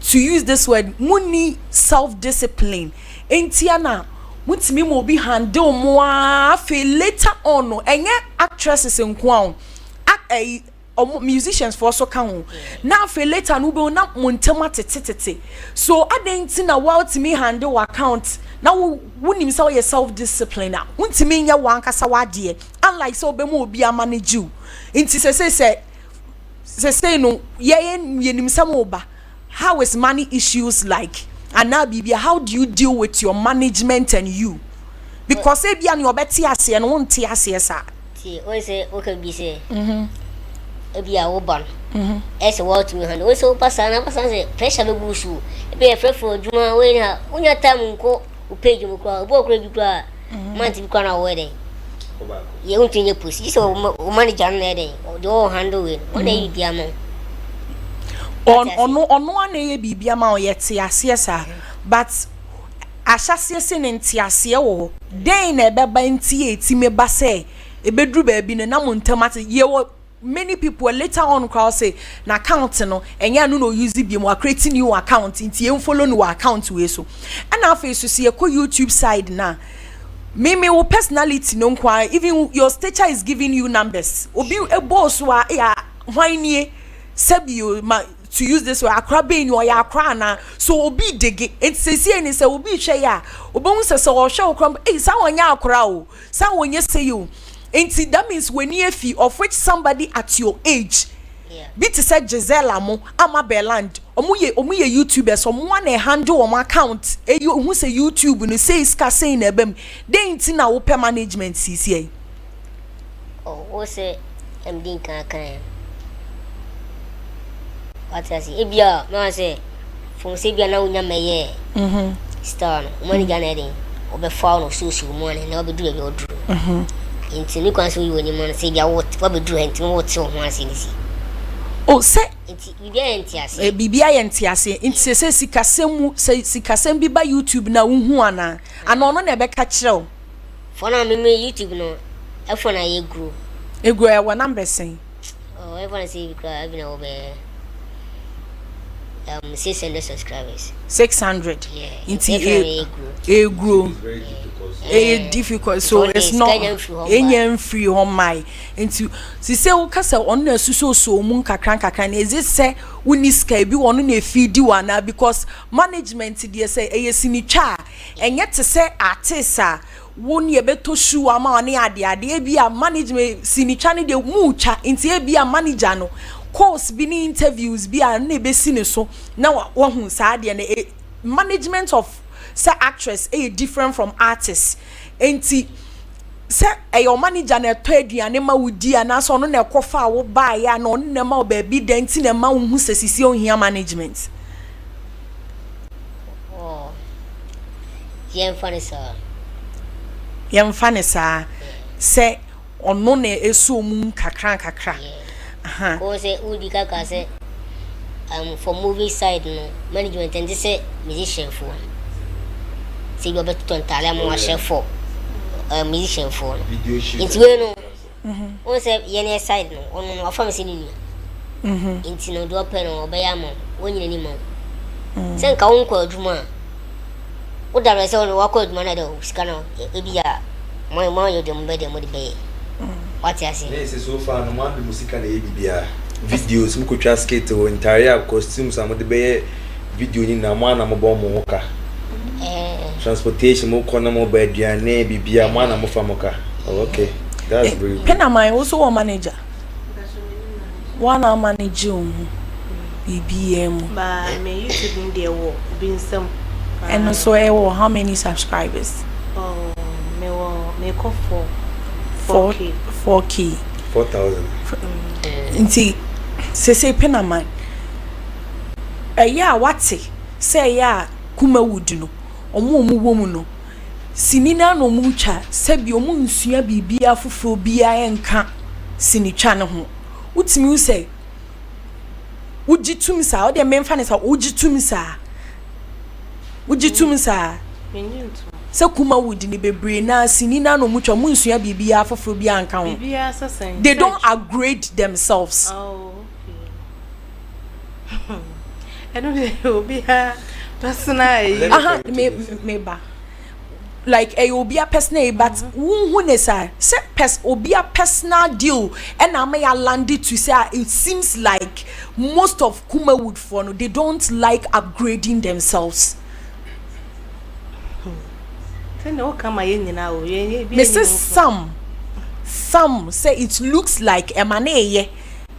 to use this word money self-discipline? Entiana mutimi mo be handle mo feel later on no enye actresses nko musicians for so can now feel later no be na montema tete so adentin na ultimi handle account now wunim say your self-discipline na untimi nya wankasa wade unlike so be mo obi manage you inti say no ye nim some oba. How is money issues like? And now Bibia, how do you deal with your management and you? Because if you are your betty as and won't tea as see o say o can be say e bia wo ban ese what me hand o so pasa say pressure be busu e be free for juma we na unya time nko o page mu kwa bo kura bi kwa man ti bi kwa na wo dey ye unti nye pusi so o manager na dey o do handle we o dey you dia man ono ana ye bibia ma o yete ase but ahyase se ne ntiase wo den na ebeba ntie etime ba se ebedru ba bi na montamate ye wo many people later on crowd say na account no enya no use bi mo create new account ntie follow no account we so and na face so see ko YouTube side na me wo personality no kwa even your stature is giving you numbers obi ebo so a ya hwan nie sabio ma to use this way akra be ni oya akra na so obi dege enti se ni se obi hwe ya obon se se o hwe okra sa wonya akra o sa wonye say you enti that means when you fi of which somebody at your age Bit said Gisela mo Amabeland omuye YouTubers one handle on account who say YouTube no say iska say na bem dey nti na wo per management CCA wo say MD kan what I say ebia no say from say bia na unya meye star no money gana dey obe fall no so money na obe do e odru nti ni kwan so yi woni mo say bia what obe do nti mo what ho asini oh say bibia yentiase nti se sikasem bi ba YouTube na unhu ana no na ebe ka kireo for na me YouTube no e for na ye grow e wa number sen oh e for na say because I know be 600 subscribers 600 yeah nti e grow difficult so it's not any free on my into si say wo kasa on na suso mu kakran na ezi say woni sky bi wonu na feed wa na because management dey say eyesinitwa enye te say artist a woni e beto shoe ama oni ade bi a management sinitwa ne de mu twa nti e bi a manager no course bi ni interviews bi a na be sine so na wo hu sa ade na management of say actress different from artists enti say your manager na to aduane ma wudi ana so no na ekofa wo ba ya na on na ma obabi denti na ma hu sesisi ohia management oh yen funny sir say ono na eso mu kakra aha ko say udi kaka say for movie side no management and say musician for say you better to tell am what chef for musician for it's we no o say yen side no on no afam say ni inti no do open no obeya mo wonyina ni mo say nka won kwa adwuma o da re say on wa kwa adwuma na do sika no e bia mo yo dem be dem de be what you say yes so far no man the music na e bia videos mko twa skate o entire costumes am de be video ni na mo na mo bo mo hoka transportation mo kona mo ba aduane bibia mo na mo fa mo ka okay that's very Pinamang also a manager one manager BBM ba me YouTube dey wo bin some and so how many subscribers oh me ko 4K 4,000 nti se Pinamang yeah what say yeah Kumwood no omo wo mu no sinina no mu twa sebi omo nsua bibia foforo bia enka sinitwa ne ho utimi u say ujitum sa o de memfa ne sa ujitum sa se Kumwood ni bebre na sinina no mu twa mu nsua bibia foforo bia enka ho they don't upgrade themselves oh okay I don't know bia personal me ba like obia personal but who ne say obia personal deal and am ya landed to say it seems like most of Kumwood for no they don't like upgrading themselves Mrs. Some say it looks like emane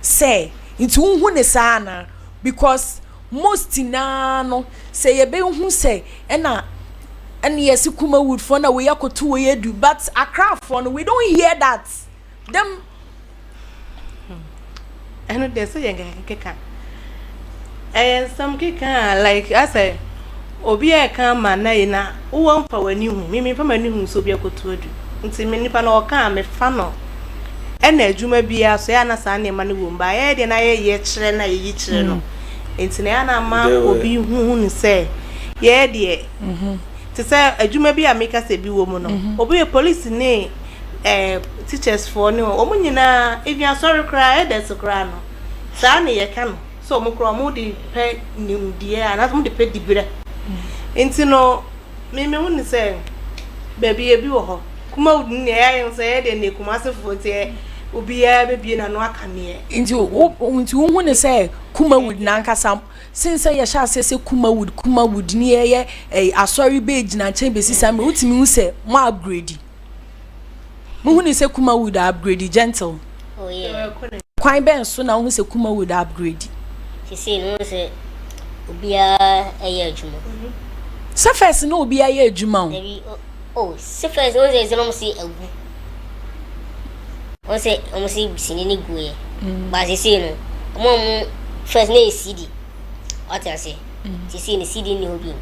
say it who ne sana because most na no say ye be hu say and yes Kumwood for na we akoto we do but Accra for no we don't hear that them and they say keka and some keka like I say obi e kan ma na ina wo mfa wani hu me mfa mani hu so bi akoto adu nti me nipa na o kan me fa no na adwuma bia so ya na sa na ma ne wo mba ye de na ye kire na ye kire no enti na ya na ma obi hu ni say ye de ti say adwuma bia make say bi wo mu no obi police ni teachers for ni o mu nyina evia sorry cry e de so cry no sa na ye ka no so mo kro mo di pe nim die ana mo di pe dibire enti no me hu ni say baby e bi wo ho Kumwood ni ya yin say de ne kuma se fote Ubia baby na no aka me. Into who ne say Kumwood nankasa since ya sha say Kumwood ni ye asori be gina chen be sisam utimi hu say mo upgrade. Mo hu ne say Kumwood upgrade Gentel. Oh yeah. Kwan ben so na hu say Kumwood upgrade. She say no say ubia eye adwuma. So first no obi aye adwuma. Oh, so first no say no say agu. On say I'm say bisini ni guye. But she say no. Mom first na CD. What I say? She say ni CD ni hobi.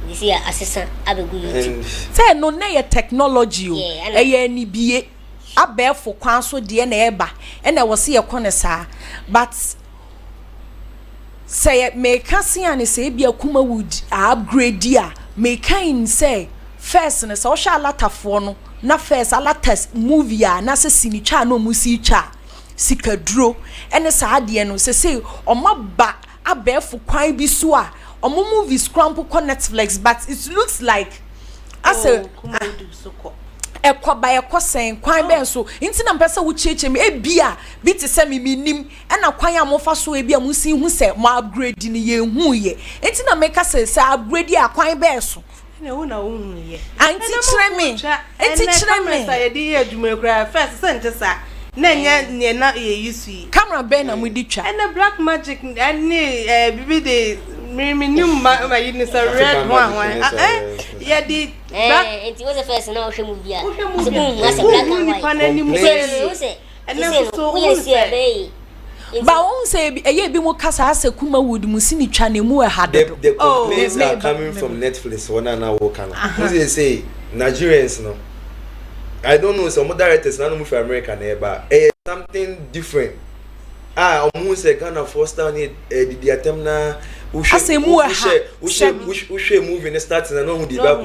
You see assistant abegu YouTube. Say no na ye technology o. Eye ni bie. Abefo kwan so de na eba. E na wo se ye kone saa. But say me kasi ani say bia Kumwood upgrade dia. Me kind say first na so sha latafo no. Na first alatas movie a na se sinicha no musi cha sikaduro ene sa de no se omaba abefo kwan bi so a omo movie scramble ko Netflix but it looks like as a ekoba ekosen kwan ben so nti na mpesa wo cheche me ebia bi te se me nim ena kwan a mofa so ebia musi hu se mo upgrade ni ye hu ye nti na make se upgrade a kwan ben so na wona hu ye anti chere me say dey adwuma kra first sent sa na nya na ye yusu camera ben na mudi twa and black magic and bibi de me nim ma yin say red one yeah the black it was the first na ohwe movie a so black and white and na so we see ba won say eye bi mo kasa ase Kumwood musini twa na mu the complaints are coming from Netflix one na wo kana they say Nigerians no I don't know some directors na no for America na eba something different omo say Ghana first town the attempt na ase mu we movie na start na no hu the back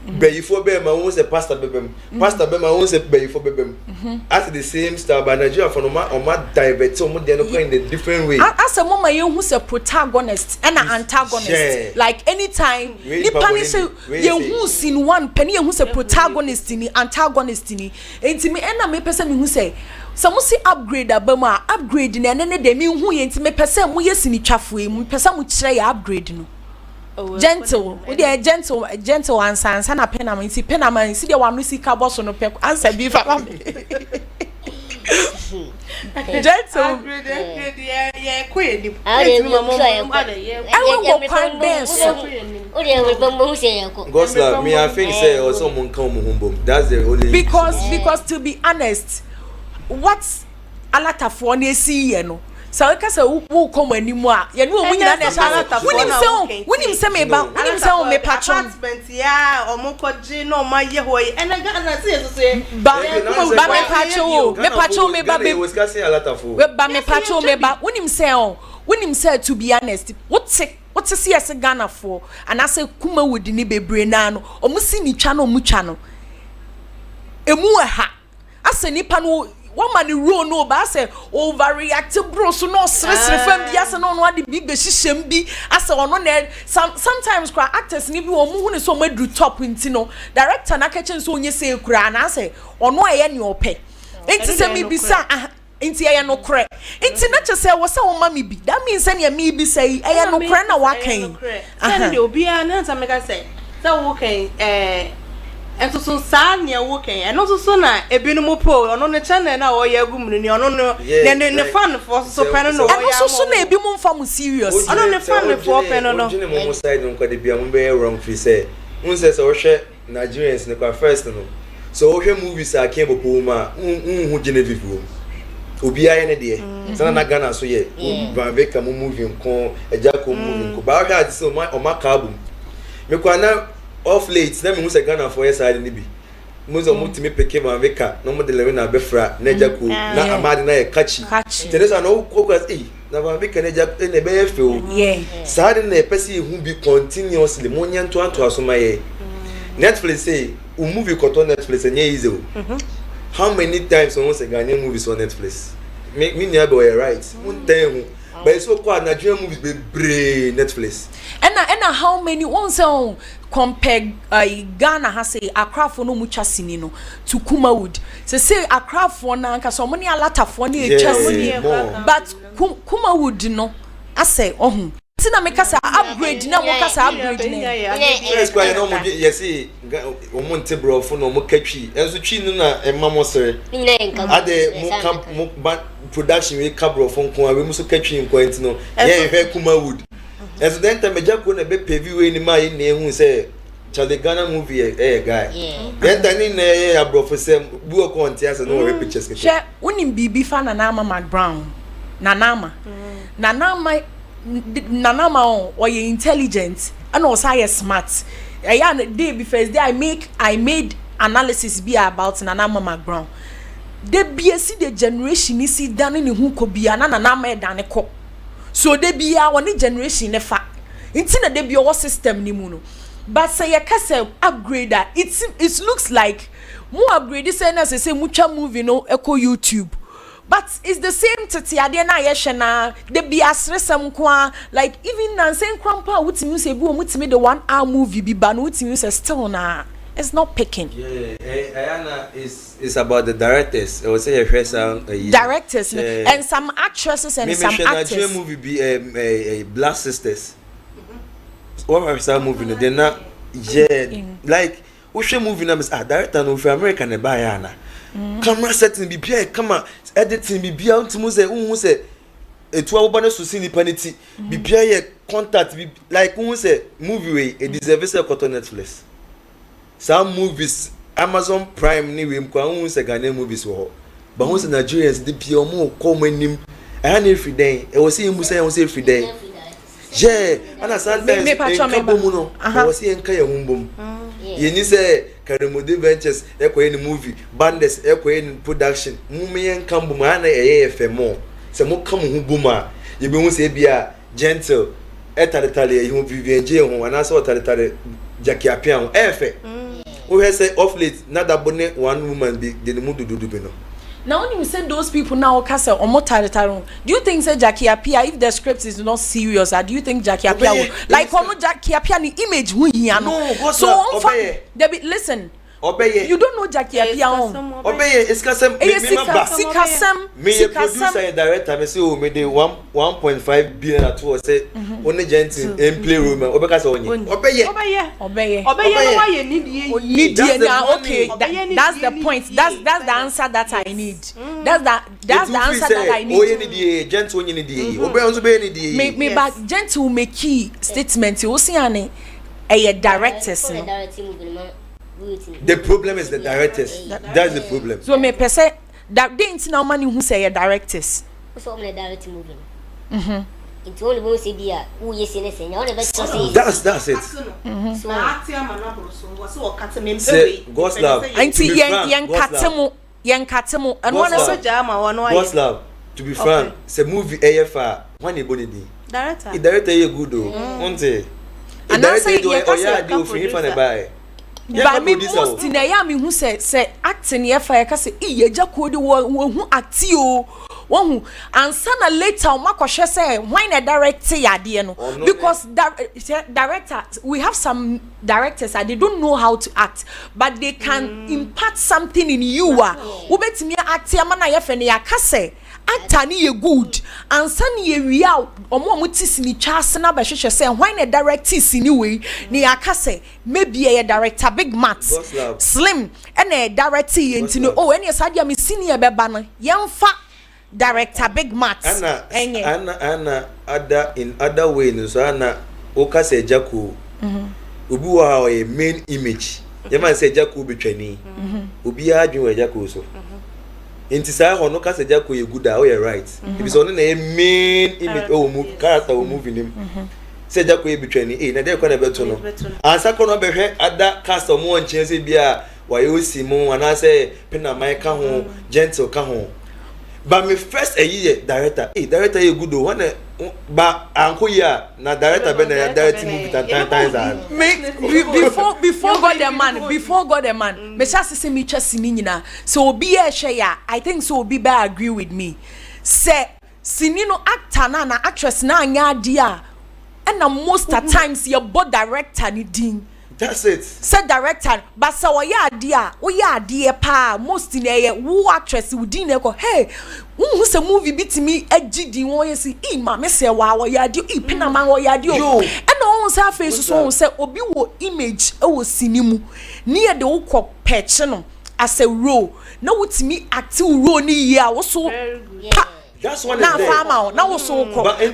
we before be ma won say pastor bema won say before bebem at the same style but Nigeria for no ma divert so mo dey no in a different way ase mo ma ye hu say protagonist and antagonist like anytime ni pani say ye hu scene one pani ye hu say protagonist ni antagonist ni enti me na me pese me hu say some see upgrade abama upgrade na ne de me hu ye enti me pese mo ye sini twafo e mo pese mo kire ya upgrade no Gentle we dey gentle answer na Pinamang see the one we see cabo so no pe answer be fa Gentle upgrade yeah queen Gosla me I think say also mon kan mo humbom that's the only because to be honest what alatafo na esi ye no so we kasa wo come animu a ye no omu nyina na sha wonim se me ba wonim se o me patron apartment ya omokoji no ma ye hoye ena ga na se so ba me patron me ba be we kasa alatafo we ba me patron me ba wonim se to be honest what se yes Ghana for and I say Kumwood ni bebre na no omu si ni twa no omu twa no emu ha ase nipa no one man rule no ba say overreact bro so no stress fam bia say no ade big be hihiem bi ase ono na sometimes cry actors ni bi omu hu ne so madru top nti no director na ka chen so onye say kura na say ono eye ne ope enti say mi bisa enti eye no kre enti na che say wo say wo mami bi that means say ne mi bi say eye no kre na wa kan say obi a na nta meka say wo kan and so sad near working and also so na ebinu pro ono ne channel na o ya gum ni ono no ne fan for so pen no and also so na ebi mu mfa mu serious ono ne fan for pen no no mo side no kwade bia mo be wrong free say un say so hwe Nigerians ne kwa first no so hwe movies a ken bopo ma hu Genevieve wo obi aye ne de sana na Ghana so ye Van Veka mo movie nko ejako movie nko ba ga so o ma ka album me kwa na off late na me hu say Ghana for side ni bi mo zo mo timi peke Van Veka no mo de lewe na befra na ejako na amade na ye catchy teresa no kokwas na Van Veka na ejako na be feel side na pese hu bi continuously mo nyanto anto asoma ye Netflix say o movie koto Netflix enye easy how many times on say Ghanaian movies on Netflix me near be right mo ten hu but it's so quite Nigerian movies be brain Netflix. And how many ones on compare Ghana has say Accra for no mucha sinino to Kumwood. Say Accra for na nka so many alata for ni but Kumwood no I say Tina make us upgrade na mo kasa upgrade na. Yes, quite no mo yes o mo ntebro fo no mo katwi. Enso twi no na emma mo sere. Ade mo production we cabro fo nko a we mo so katwi nko enti no. Ye hwe Kumwood. Enso den time jako na be pay we ni ma ye na ehun say Charlie Ghana movie guy. Then tani na abrofo say bu ko onti ase no we pictures ke. She unim bibi fa na Nama McBrown. Nanama or you intelligent and also you smart. Yeah, day before day I made analysis be about Nanama McBrown. They be see the generation is see done in who could be an Nanama than a cop. So they be our generation in fact. Intina they be our system ni muno. But say you can say upgrader. It looks like more upgrade this and as I say mucha movie no echo YouTube. But it's the same tete ade na yeshena the be asresem kwa like even nansen krampa wutimi say bu omutimi the 1 hour movie bi ba no wutimi say still na it's not picking. Yeah, Ayana is about the directors. I would say directors and some actresses and some actors. Nigerian movie be Black Sisters. What are some movie no they na like we show movie na director no for American e ba yana. Camera setting be bia camera editing be bia untimu say etu awobana so sin nipanity be bia ye contact be like say movie way e deserve say to Netflix. Some movies Amazon Prime ni we mko say Ghana movies wo but who say Nigerians dey bia omo come anim and every day e was say mu say every day yeah and sometimes me mu no was say enka ya humbom ye ni say Kumwood Ventures ekwe ni movie Bandes ekwe ni production mumeyen kambu mana efemo se mo kam hu buma ye be hu se bia Gentel etaletale ye hu Vivian J hu ana so etaletale Jackie Appian efe we say off late na da bone one woman be the mudu dudu be no. Now when you say those people now kasa omo taletale do you think say Jackie Appian if the script is not serious or do you think Jackie Appian will like omo Jackie Appian the image hu hia no so listen Obeye. You don't know Jackie Appian. Obeye, it's kasem. Me a producer and director. Me say, oh, me the 1.5 billion at all. Say, only Gentel in playroom. Obeka say only. Obeye. Why you need okay, that's the point. That's the answer that I need. That's the answer that I need. Oh, you need Gentel. You need Obeye. Also, be need. Me back Gentel make key statement. You see, ane, a directors. The problem is the directors. That's the problem. So me say that they ain't no money who say directors. So me direct movie. It's only one say be who you see say only best say. That's it. So atia manabro so was o kata me mbewe. God's love. Anti yen katemu and one so jama one why. God's love. To be frank, say movie AFR when e boni di. Director. The director you good though. Onte. And director do oya dey ofin for na buy. But me most in a yami who say acting here for a say ye jakodi who act you one who and sana later makoshe say why na director ya no because director we have some directors that they don't know how to act but they can impart something in you ubetimi act ya mana ye fe ne yakase actor ni ye good and sana ye wia omo tisi ni chase na ba hwehwe say why na director si ni we ne yakase maybe ye director Big Mat Slim and a director yentino oh any sadia me senior beba no yemfa director Big Mat Anna other in other way no so Anna oka say Jaco obi wa a main image yema say Jaco betwani obi adwen Jaco so inti say ho no ka say Jaco ye good oh you right if so no na main image oh move character o moving him say Jaco ye betwani na dey kwa na beto no ansa ko no behwe other cast mo nchen say bia wa yo simo ana say Pinamang ka ho Gentel ka ho. But my first a year director, director you good one but uncle ya na director ben directing movie 10 times before God the man me just say me chest ni nyina so obi e hwe ya I think so obi ba agree with me say sini no actor na actress na anya dia and most at times your board director ni din. That's it. Said director, but so we are dear pa most in a woo actress who didn't go. Hey, who's a movie beat me a GD one see ma say wow ya do Pinamang or ya do and all sa face so say obi wo image o sinimu near the okọ patch no as a role no with me active role ni ya also that's one now farmer now so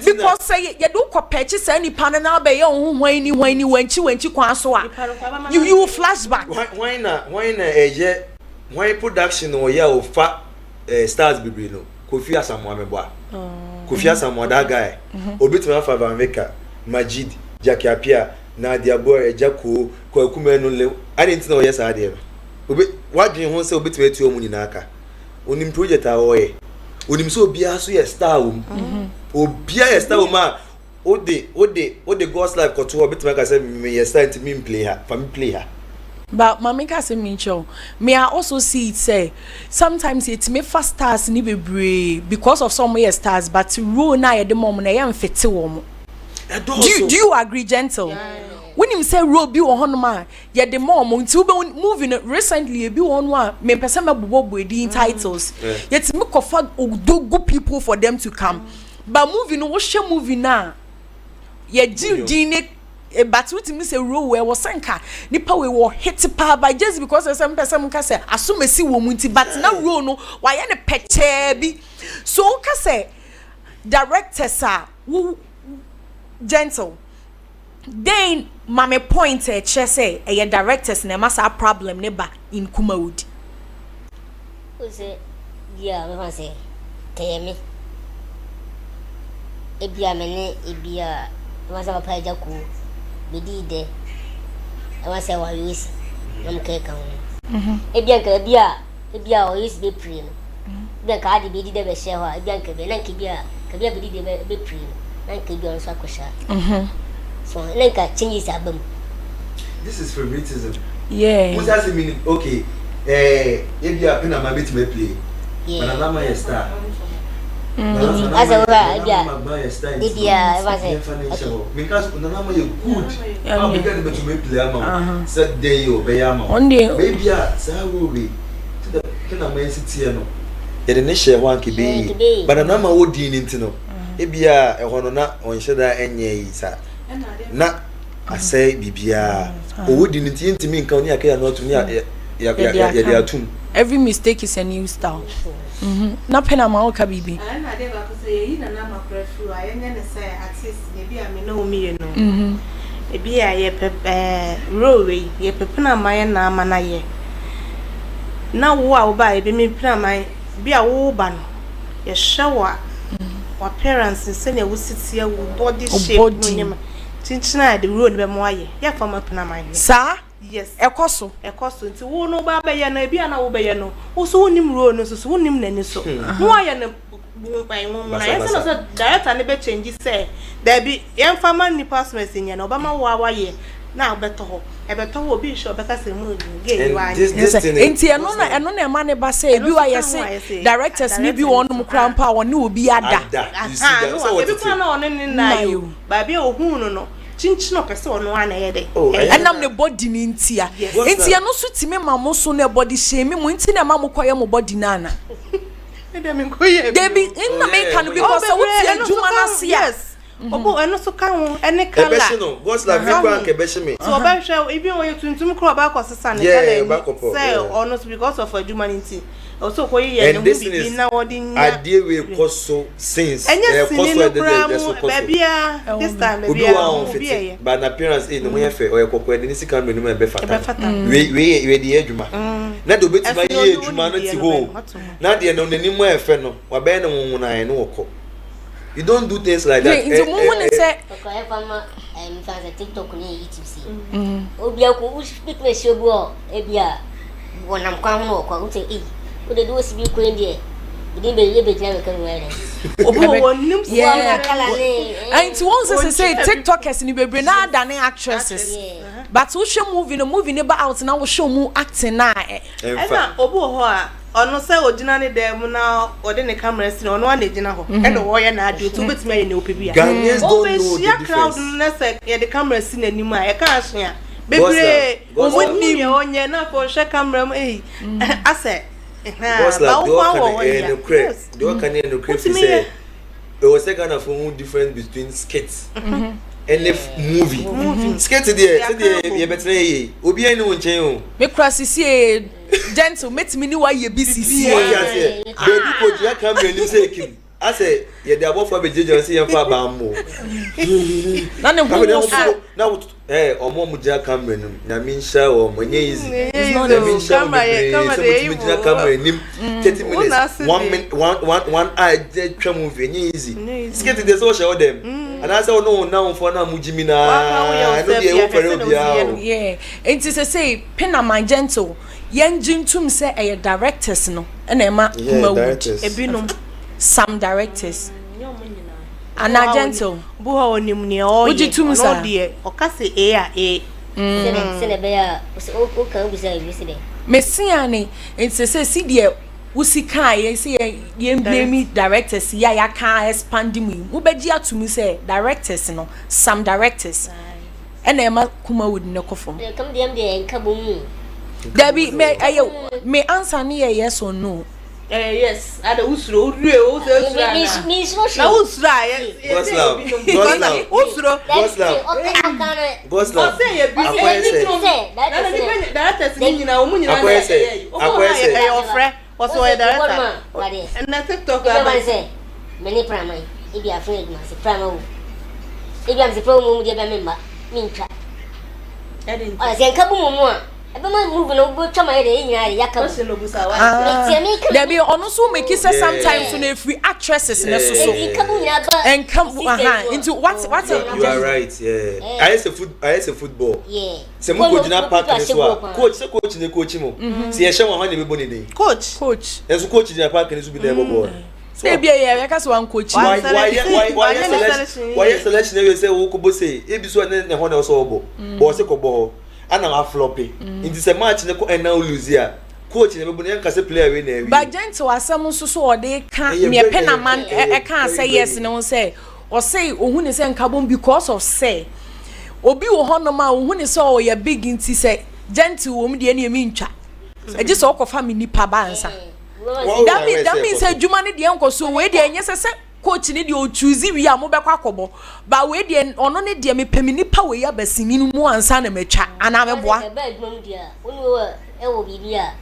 because say you do ko purchase any pan na be your when wenchi kwan so you flashback why production or ya o fa stars bibiri no Kofi Asamoah meboa Kofi Asamoah that guy obituma fa Vanveka Majid Jackie Apia na dia boy Ejako ko akume no le I didn't know yes ade obi wadwen ho say obituma etu omu nyina aka onim project a oye onim so obia so ye star obia ye star ma ode God's life koto obituma ka say me ye star to me play her for me play her. But mamika say me show. May I also see it say sometimes it's me fast stars ni be because of some way stars but rule na at the moment I am fit wo. Do you agree, Gentel? Yeah. When him say role be on man, yet the mom until moving recently be on one me person me the titles. Yet me offer good people for them to come. But moving what movie now? Ye dine but what me say role where was sanka nipa we were hit pa by just because some person can say assume see wo munti but na role no why na peche bi so can say directors are Gentel then mama point e che say e directors na masa problem ne ba in Kumwood o say yeah me say temi ebia me ebia masa pa jaku bidi de I want say 4Years nam ke kan ebia ka ebia o is be pre no ebia ka adi bidi de be share ho ebia ka be nan ke bia bidi de be pre nan ke bia on so akosha so nan ka changes abam. This is favoritism. Yeah, what does it mean? Okay, ebia Pinamang bit me play but anama ye star as a yeah, because Nanama you good. How because the to me play am said day you be am. Baby say will be to the Pinamang city no. Ye the share one ki be. But Nanama wo din nti no. Ebia e hono na onhyeda enye yi sa. Na asay bibia. O wo din nti ntimi nka oni akaya no to me ya atum. Every mistake is a new style. Na Pinamang ka bibi. Na dey ba ko say yi na ma prefer I na say artist e bi a me no mi no. E bi a ye role we ye Pinamang na ama na ye. Na wo a wo ba e bi me Pinamang bi a wo ba no. Ye shower. Wa parents say na wo siti ya wo body shape no nyema. Chinchina the road be mo aye. Ye for ma Pinamang. Sa yes ekoso nti wo no ba be ye na bia na wo be ye no wo so wonim ro no so wonim nani so no aye na bupan mo na yes no so director ne be change say there be yan fama ni password nya na oba ma wo awaye na obeto ho obi sho beka say mo ge wa enti eno na ema ne ba say bi wa yesi directors ni bi won mu krampa won ni obi ada no e bi kwa na ono ni na yo ba bia ohun no chinchino pese ono ana yede enam ne body ni ntia entia no so timi mamo so ne body shame mu nti na mamo koye mo body nana dem koye debi na me kan because what adwuma na se yes obo eno so kan ho ene kala ebeshino God's life me kwa nke beshime so ba hwe even when you tuntum kro ba ko sesa ne kala say ono because of adwuma nti also koye ye ne bi na wodi nya adie we koso since koso babia this time babia but appearance no mo ye fe o ye kokko de ni sika no me be fata we de adwuma na do betima ye adwuma no ti ho na de no nani mo e fe no wa be ne wonwunan no woko. You don't do things like that. Into moment say okay fama fans TikTok ni YouTube. Obia ko speak we shobo ebia wonam kwa ho kwa unte o de do sibi ko ndie bi be ye be jare kan were obo wonim so na kala ni and once say TikTokers ni bebre na adane actresses but we show movie no ba out na we show mu acting na na obo ho a ono say ogina ne dem na ode ne camera si ono na gina ho e no wo ye na ade to betime ye ne opebi a Ghanaians don't know the crowd difference. na say ye the camera si na nim a ye ka so a bebre omoni onye na for share camera ase What's like the one can no crave say there was a kind of difference between skits and if movie skits there you better obi any won chen o me crasisi Gentle metimi ni wa ye BCC baby ko dia camera ni say kim I say ye dey above for be jeje say ye fa ba mo na ne hu na omo mu dia camera nim na min sha o mo nye easy camera nim 30 minutes 1 minute one eye twa movie nye easy skate dey so show them and I say no now for na mu jimi na no dey wo fere obia yeah enti say Pinamang Gentle yen jintum say e directors no na e ma Kumwood ebinom some directors and Gentle bu ha onim ne o ye no de o ka say e sene be ya o kan bi say bi se de mesia ne enti say si de usika ye say ye blame directors ya can expand mu wo beji atumi say directors no some directors and e ma Kumwood ne kofo come dem de enka bomu Debbie me answer ne yes or no. Yes, ada usro udue o se usra na usra usro Gosla say ye bi directors ni nyina o mu nyina na ofre was o director and na TikTok ba say many primary e bi afraid ma se primary e bi am se promo mu de ba memba minka o se nka bu mu a ebe ma move no go twa ma ye nyina ya ka there be ono so make it sometimes so na free actresses na so and come into what you are right yeah I say football yeah se mo go jina park ni so a coach ne coach mo se ye hye won na be boni dey coach enso coach jina park ni so bi dey bobo say be ya ka so one coach why selection we say wo ko bo say e bi so ne ho na so obo bo se ko bo ana ma floppy into the match ne ko na lose ya coach ne be boni enka say player we na wi but Gentle asem so o de ka me Pinamang e ka say yes ne won say o say ohun ne say nka bom because of say obi wo ho no ma ohun ne say o ya big inti say Gentle wo mu de na emi ntwa e je so ko family pa ba ansa that means say juma ne de enko so we de enye say coach ni de o choose wi a mo be kwa kobo ba we de ono ne de me pemini pa we ya basini mu ansa na metwa ana me boa e wo bibia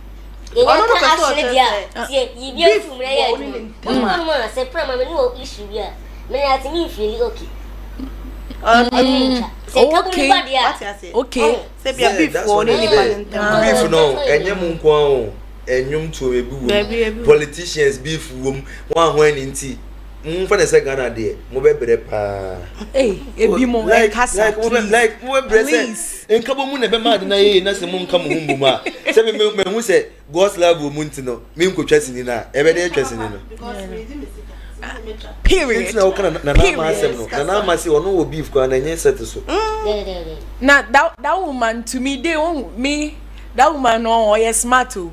ye ya ka asle dia tie yibia fumre ya mo ma se prama me no issue bia me ya ti mi feel okay okay say bia beef wo ni beef no enye mu nko ahụ enyum to ebi wo politicians beef wo wan ho ani nti for the second day mo be bere pa ebi mo like mo be bere se enka bo mu na be mad na ye na se mo nka mo humbu ma se me hu se God's love wo mu ntino me nko twasini na e be de twasini no period it's na okana na ma asem no na ma se ono wo beef kwa na nye set so na that woman to me that woman no yes smart o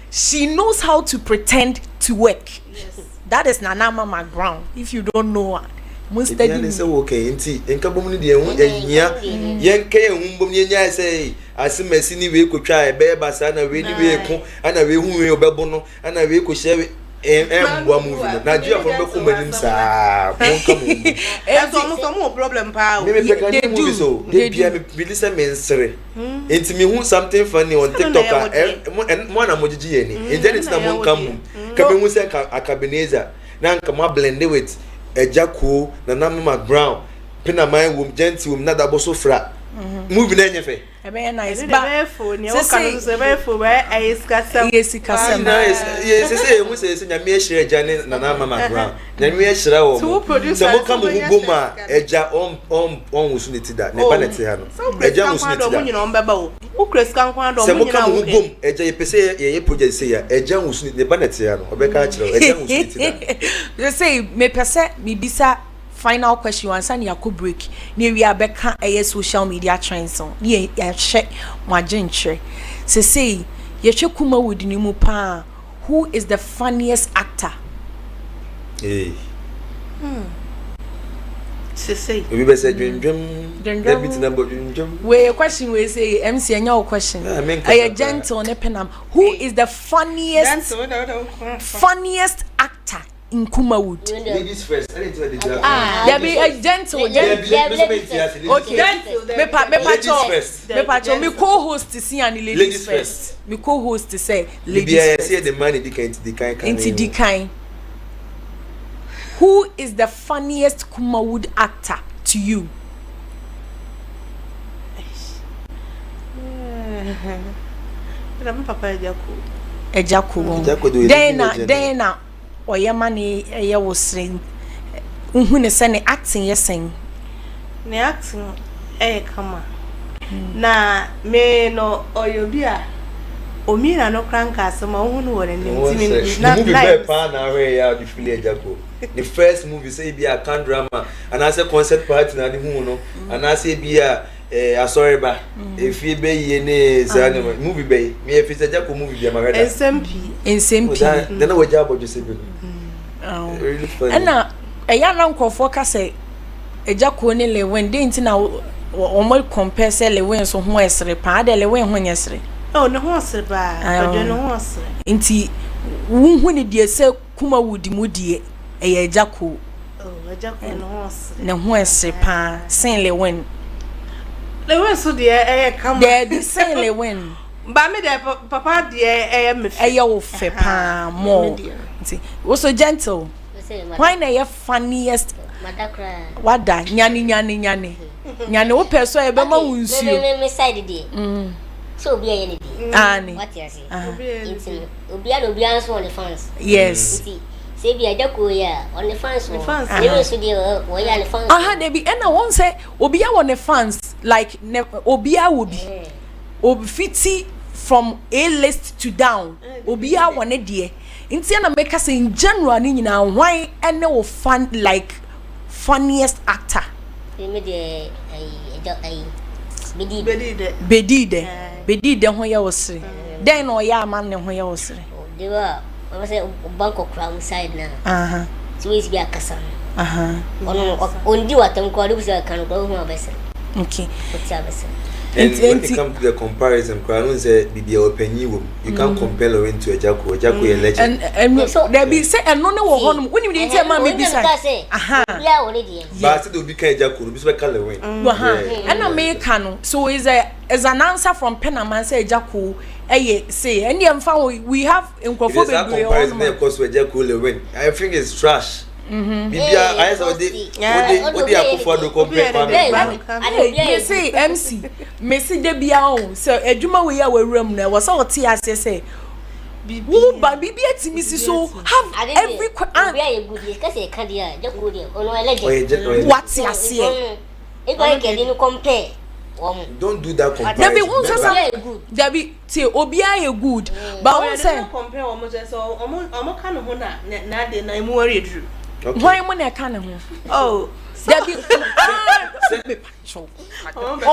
she knows how to pretend to work. Yes. That is Nana Mama ground. If you don't know her, most study. Say okay, nti enka bom ni de ehun ehia yenka ehun bom ni nya say asemasi ni we ko twa e be ba sa na we ni we ko ana we hu we obebo no ana we ko hye bua movie no Nigeria for be ko manim sa won ka mo so problem pa me peka ni movie so dey bia me listen me nsere enti me hu something funny on TikTok mo na mo gigi ye ni enti na mo nka mu ka be hu se Akabeneza na nka mo blend with Ejako na Mama Brown Pinamang wom Gentle wom na da bo so fra movie na nyefe very nice ba phone o kan so very phone I iskasam yes say mu say nya me ehire eja ne na Mama Brown nya me ehire wo so mo ka mo boma eja on wusu ne tida ne ba ne te ha no eja wusu ne tida mo nyina on beba o ukreska nkwan do mo nyina mo ka mo bom eja ye pese ye project say ya eja wusu ne ba ne te ha no obeka akire eja wusu ne tida you say me pese me bisa final question answer ni akọ break ni we abeka social media trends on ni ya hye wagentre say ye hwe Kumwood ni mu pa who is the funniest actor? Hey. Say. We be say dream. That bit number dream. Wait, question we say MC and your question. A Gentel ne Pinamang. Who is the funniest actor in Kumwood? Ladies first. I need to do There be a Gentel. Okay. Me co-host to see and ladies first. Me co-host to say ladies first. Say the money the kind. Who is the funniest Kumwood actor to you? Papa Ejako. Dena oyamani eya wosring. Unhune se ne acting yesen. Ne acting kama. Na me no oyobia. Omira no crank asoma uhunu wore ntimi na live pa na we ya the feel Ejako. The first movie say be a can drama and I say concert party na the hu no and I say be a sorry ba if you be ye ne say movie be me if say Ejako movie be magada SMP then we jabo just say be really funny na eya na nkofo ka say Ejako ne Lewen dey nti na o mo compare say Lewen so ho esre pa de Lewen ho nyesre. Oh, no horse ba. No horse. Inti wu ne die se Kumwood mu die Ejako. Oh, Ejako no horse. Ne ho ese pa sen Lewen. Lewen so die come. The sen Lewen. Ba me de papa die me fe. Wo fe pa mo. Inti wo so Gentle. Why na your funniest madakra. Wada nyane. Nyane wo person e be ma wunsuo. Me side die. So obi aye ne di. Ani. What you say? Obi answer on the fans. Yes. Say be Ejako ya on the fans. They so dey we ya the fans. They be and I won't say obi ya on the fans like obi ya will be. Obi fiti from A list to down. Obi ya one dey. Inti na make us in general ni nyina why and no fun like funniest actor. Me dey Bedide ho ya wosre. Den no ya man ne ho ya wosre. They were I say bank of crown side na. So we be akasa. On di watam ko do say kan ko ho abese. Okay. What's abese? And when it comes to the comparison, Crown say Bibi open you can't compare Lewen to Ejako. Ejako a legend. And so there be say and no wo honum. When you dey tell man maybe say. Yeah, already. But still be kind Ejako, be speak Lewen. And America no. So is an answer from Pinamang say Ejako say and we have in comparison because Ejako Lewen. I think it's trash. Bibia I saw the akofo do compare you say MC Messi de bia on so adwuma we ya wawuram na was all tia say wo ba bibia timi si so have every we are good because e kan dia Ejako dia ono legend what ya say e go get you compare don't do that comparison. There be obia ye good but one say compare so omo kan ho na de na mu worry dru. Okay. Why am I kind of? Oh, there be. Oh, that's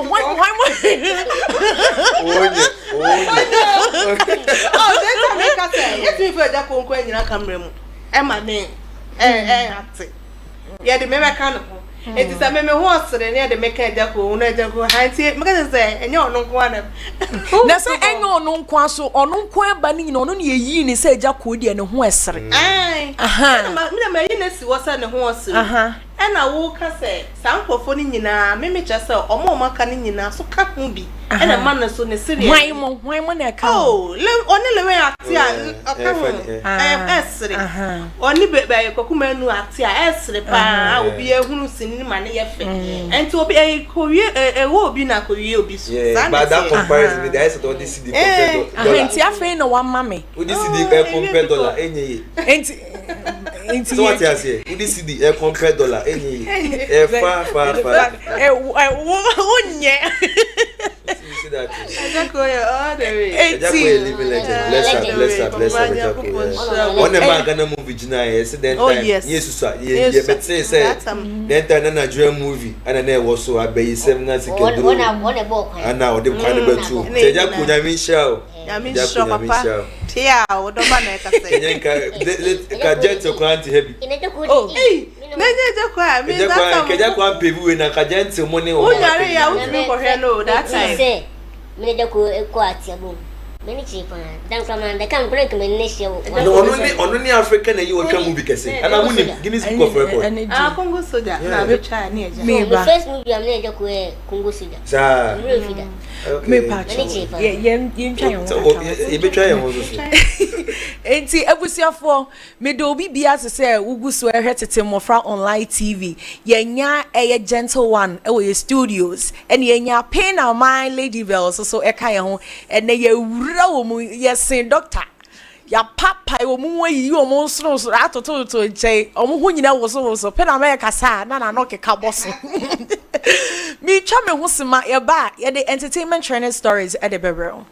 what I say. If you feel that conquer, you know, come room. Emma, acting. Yeah, the member kind of. It is a meme horse, and near the maker Ejako, Ejako, Hanty, because say, and you're no one. That's a no quaso or no quair banning on only a year, say Ejako and a horse. Aye, my illness was on a horse. And I walk, say, some for phoning in a meme just or more canning in a so cat movie. And a man so the city. Why when I come? Oh, only the way I only by a cocuman I will be a who's in money. And to be a Korea, a will be not Korea. But that comparison with the eyes of this city. I know one mammy. Would this city compare dollar any? So what I say? Would this city compare dollar any? Far. Ejako all the way. Ejako living legend. Bless up. One man Ghana movie jina yesterday time. Yes, but say then time Nigeria movie and then was so abey 7 nights ago. And now the kind of two. Ejako nyami show. I mean, sure, Papa. Tia, what do I say? Gentle quantity heavy. Oh, hey, Kajakwan people in a Gentle money. Oh, I would look for hello. That's I say, many cheaper. Then come on, they can't break me next year. Only African and you will come because and I wouldn't give me some record. I'll Congo Soda. Now, which I need me. First movie, I'm near Congo Soda. Sir, me patch. Yeah, you try. Enti ebusiafo me do obi bia se say uguso ehwetete mofra online TV yenya Gentle one e we studios ene yenya Pinamang Lady Bell so eka ye ho ene ye wura wo mu yesen doctor ya papa wo mu wayi wo mu soro atoto to nche omu ho nyina wo so Pinamang kasa na no keka boso mi twa me ho sima ye ba ye the entertainment training stories at the bebro.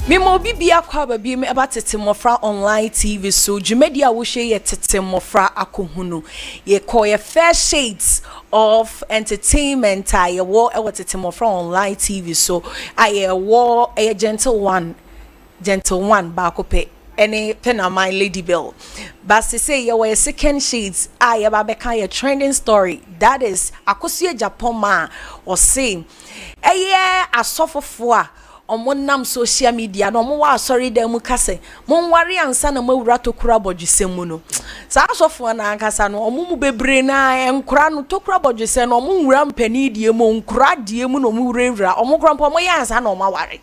Mimo bibia kwa babi me about TETE MMOFRA online TV so Jumedia wo hye ye TETE MMOFRA AKOHUNU ye call ye fair shades of entertainment ye wo e TETE MMOFRA online TV so aye wo e Gentle one ba ko pe any Pinamang Lady Bell but say ye were second shades aye ba beka ye trending story that is akosua Japan ma or say eye asofofo a omonam social media no mo wa sorry dem mu kase mo nware ansa na mawura tokura bodwesem mu no sa asofo na ankasa no omo mu bebre na enkura no tokura bodwesem no mo nwura mpani die mo nkura die mu no mo wurewura omo kura mpo mo yansa na omo ware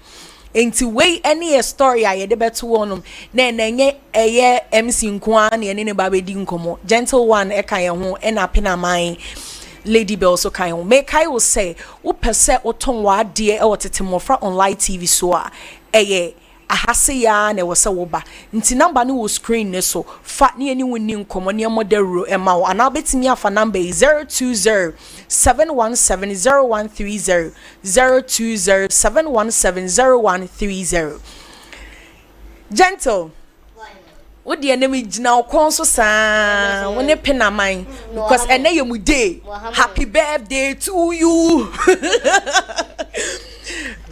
enti we any story aye de beto wonum na enye eye MC nkoa na ene ne ba bedi nkomo Gentle one e kan ye ho e na Pinamang Lady Bell so kai make I will say wo pese oton wa de e TETE MMOFRA online TV so a eye ahase ya na wo se wo ba nti number no wo screen ne so fa ne ani woni nkomo ne modero e ma wo ana betimi afa number 02071700130 02071700130 Gentle what the enemy now conso sa when a Pinamang because ene ye mu day happy birthday to you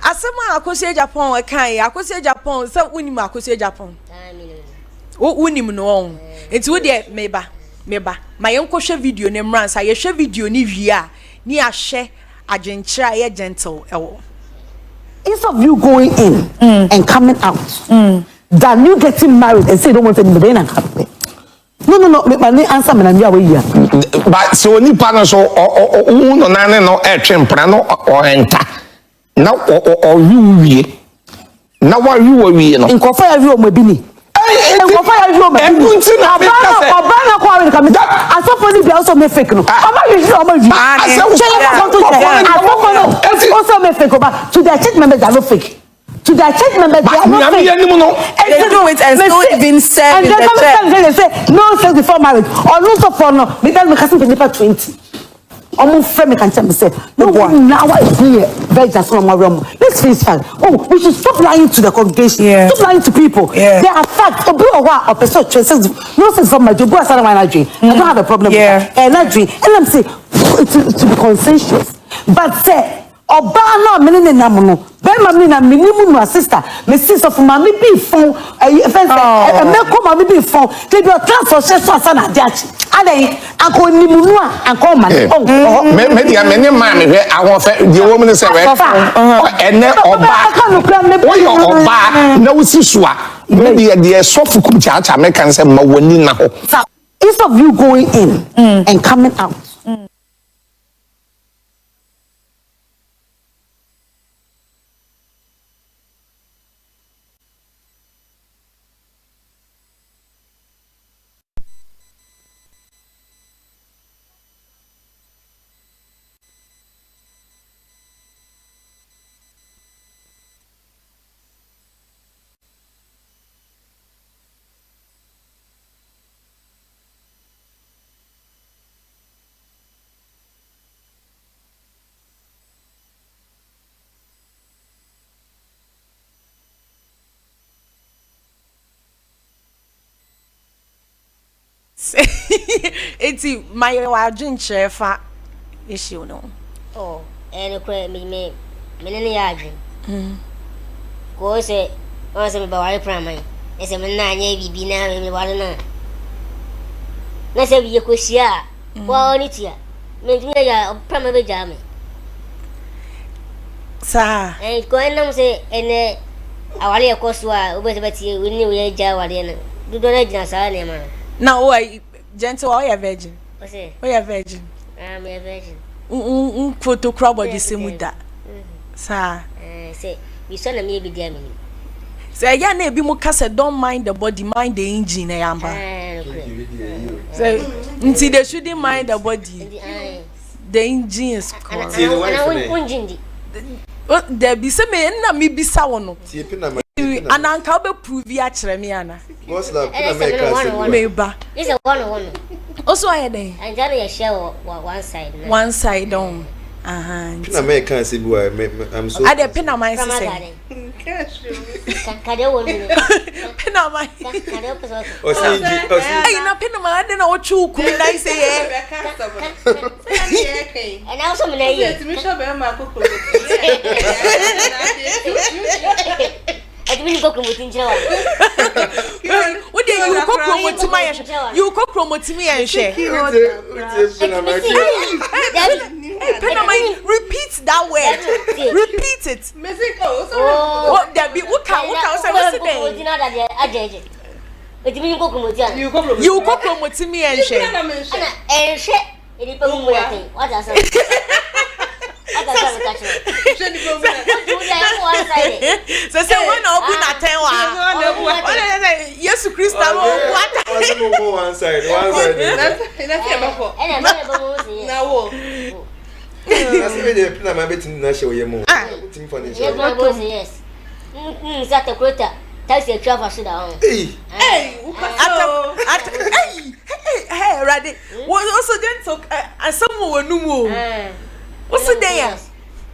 asema akosie Japan e kan akosie Japan say unim akosie Japan unim no on enti wo de meba ma yenkohwe video ne mransa ye hwe video ni wia ni ahwe agenchira ye Gentle ewo instead of you going in and coming out than you getting married and say you don't want anybody and happy. No, my answer me na me away here. But so ni pa so no na no twempra no or enta. Na or you wie. Na wa you wie no. Nkofa ya wie o mabini. Nkofa ya wie o mabini. Ebunti na be kase. Obana kwa we come. Asofo ni be also me fake no. Oma you see oma wie. Asofo also me fake ba. To their church members are no fake. To their church members, they are not fake. They do it and still even serve in the church. They say, no sex before marriage. Or no so for no. Because my cousin is 20. Almost friend me can tell me say, no, now I hear very just from my room. Let's face fact. Oh, we should stop lying to the congregation. Yeah. Stop lying to people. Yeah. There are facts. Oh, a while of person no sex from my job. I don't have a problem with that. And I drink. And I'm saying, to be consensuous. But say, oba na me ne nam no be ma me na minimu no sister me sis of ma me bi fon me ko ma me bi fon te bi transfer so asa na diachi adai anko nimu no anko ma me dia me ne ma me hwe awon fe die wo mu ne se we ene oba wo yo oba na wusi so a me dia so fukum cha me kan se ma woni na ho instead of you going in and coming out Eti my wajin chefa issue no. Oh, and me ne ya adwen. Ko se o se me ba wale praman. E se me na anya bibi na me wale na. Na se bi ko sia. Wa oni tia. Me ntumi ya praman be ja me. Sa. Ko enam se ene awale e ko so a obe se beti we ni we ja wale na. Dudo na jina sa na ma. Na o Gentel or you virgin? Ose. O you virgin? I'm a virgin. Photo crowd body se muda. Sa. Say you son na me be there me. Say ya na ebi mo kase don't mind the body, mind the engine na yamba. Say until they shouldn't mind the body. The engine is cool. There be some men na me bisa wono. Ananka be prove ya kire me ana. What's that? Pinamang Meba. It's a one. Also I dey. And then you share one side. One side on. Pinamang can't see boy. I'm so. I dey Pinamang say. Kade wonu. Pinamang. Kade person. Ay na Pinamang I dey na ochu ku na say eh. And also me na ye. Me show be ma kokoro. Ati mi ko promote nchira wa. What dey you ko promote my share? You ko promote me and share. Pinamang, repeat that word. Repeat it. Oh, there be what can say what's the You ko promote me and share. And share. Any problem with that? What does So say when open at 10 yes Christ what one side now that's the Pinamang betting na show you more team for this yes that the quota tells you travel sit down hey ready was also Gentel and someone no what's the day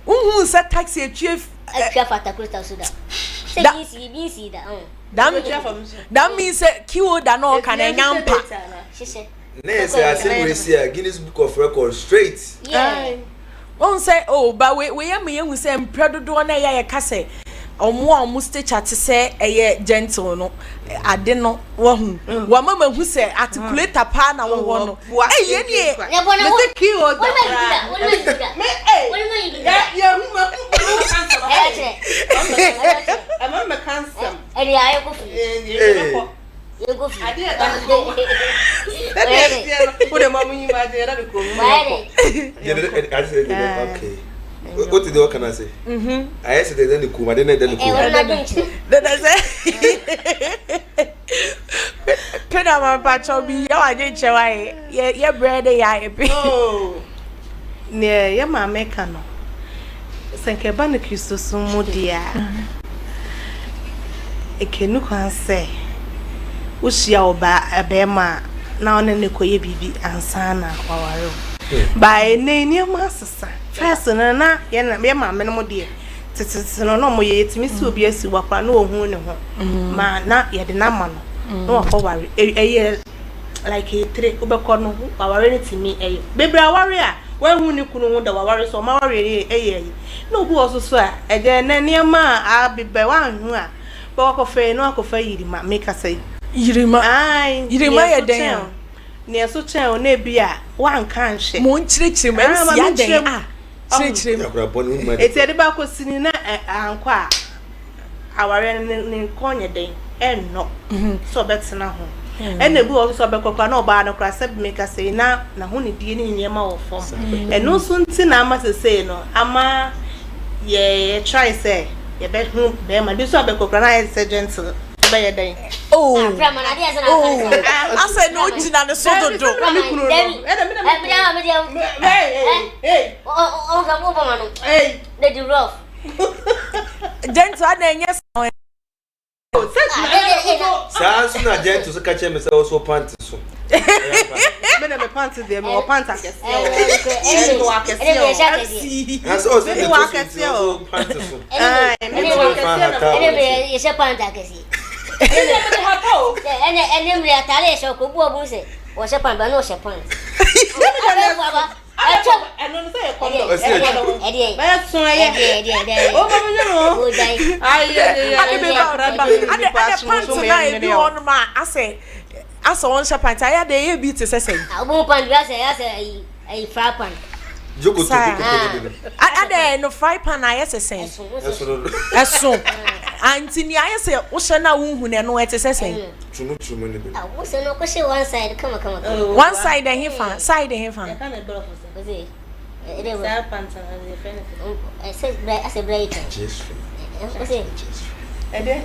who said taxi a chief travel quota sit down say see that means Kumwood and all can yampa she said next I say we see Guinness Book of Records straight yeah won't say oh but we am me say mpredo do na ya kase omo stitch at say Gentel no ade no wo hu wa mama hu say articulator pa na wo no ye nie Me Kumwood. Me I'm a cancer. and I go you go Put a mom in my dear. okay what did what can I say I said then the kuma then the kuma then I say Pinamang pacho bi ya wa je chewa ye bread ya e Oh, near your mamma cano. Sanke Banna Christus Mudia. A canoe can say, Wish ya ba a bema now and the Koye Bibi and Sana or by name your master. First, and na be my minimal dear. No more yet, Miss Ubias, you walk no one, ma not yet the naman. No, worry a year like a 3 Ubercorno, our to me a baby warrior. when who ni kunu ho da wa ware so ma ware eye no bu oso so a e je na niema a bebe wa hu a ba ko fe no akofa yirima make say yirima yirima ye den ne so chen na bia wa nka nhwe mo nchirichiri ma si ya den chirichiri eti ade ba ko sini na anko a aware ne konye den enno so betena ho ene bu o so be kokwa na oba na kra seb make say na ho ne die ne niema wo fom eno so nti na ama sese no ama ye try say ye be hu be ma bi so be kokwa na ye gentle be ye den Grandma na dia sana asa no jina ne so dodo hey o ga mo ba no hey they do rough Gentle na enye Sans na Gentle so catch me say also pants so. Me na me pants there me o pants akese o akese As also the pants so. me o akese ene ye se pants akese ene me atale so ko bu obu se o se pants ba no se pants eno no say kondo ba so ye o ba me no o dai ade pants na e bi on ma asa on shapant aya de ye bi te sese abo pants ase ai fry pan Joko to ade no fry pan na sese eso anti ni aya se wo hye na wo hu ne no ete sese tumu ne bi wo se no ko she one side come one side he fan side he fan can e block for say ede wa pants na the friend I say bright Jesus o say ede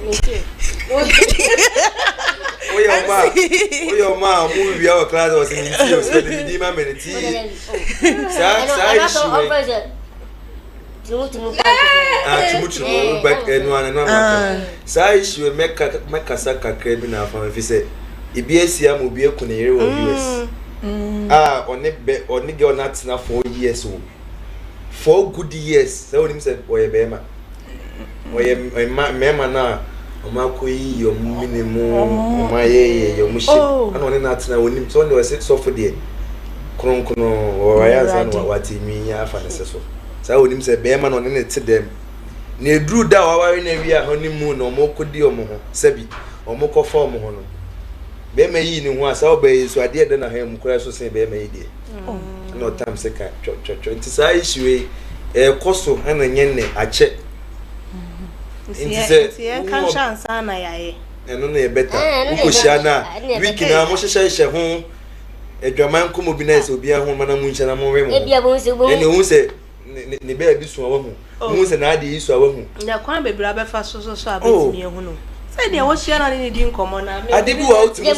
Oyo ma mu bi our class was in tea so the di ma meniti tumu back enu ana na sai shi make saka krebi na fa fi say ebi asia mo bi eku ne yere wo US oni ge onat na 4 years o 4 good years say onim say oye be ma oye mema na omakoyi yo minimum omaye yo mushi ana oni na tena onim so oni we so for there kronkrono o ya san wati mi ya fa ne so sa onim se be ma no ne te dem na eduru da wa ware na wi a honeymoon no mo kodi omo ho sabi omo ko fa omo ho no be ma yi ni ho asa obe so ade de na ha mu kura so se be ma yi de no time se ka cho nti sa ishiwe koso ana nyenне ache nti se kan chance ana yae eno na e better ukoshia na week na mo hye ho edwaman komo bi na se obi ahụ mana mu nche na mo we mo ebia bo nse bo ene hu se ne be bi so awu hu se na ade isu awu na kwan bebra be fa so abetimi ehu no say dia wo share na ni di nkomo na me ade bi wa uti me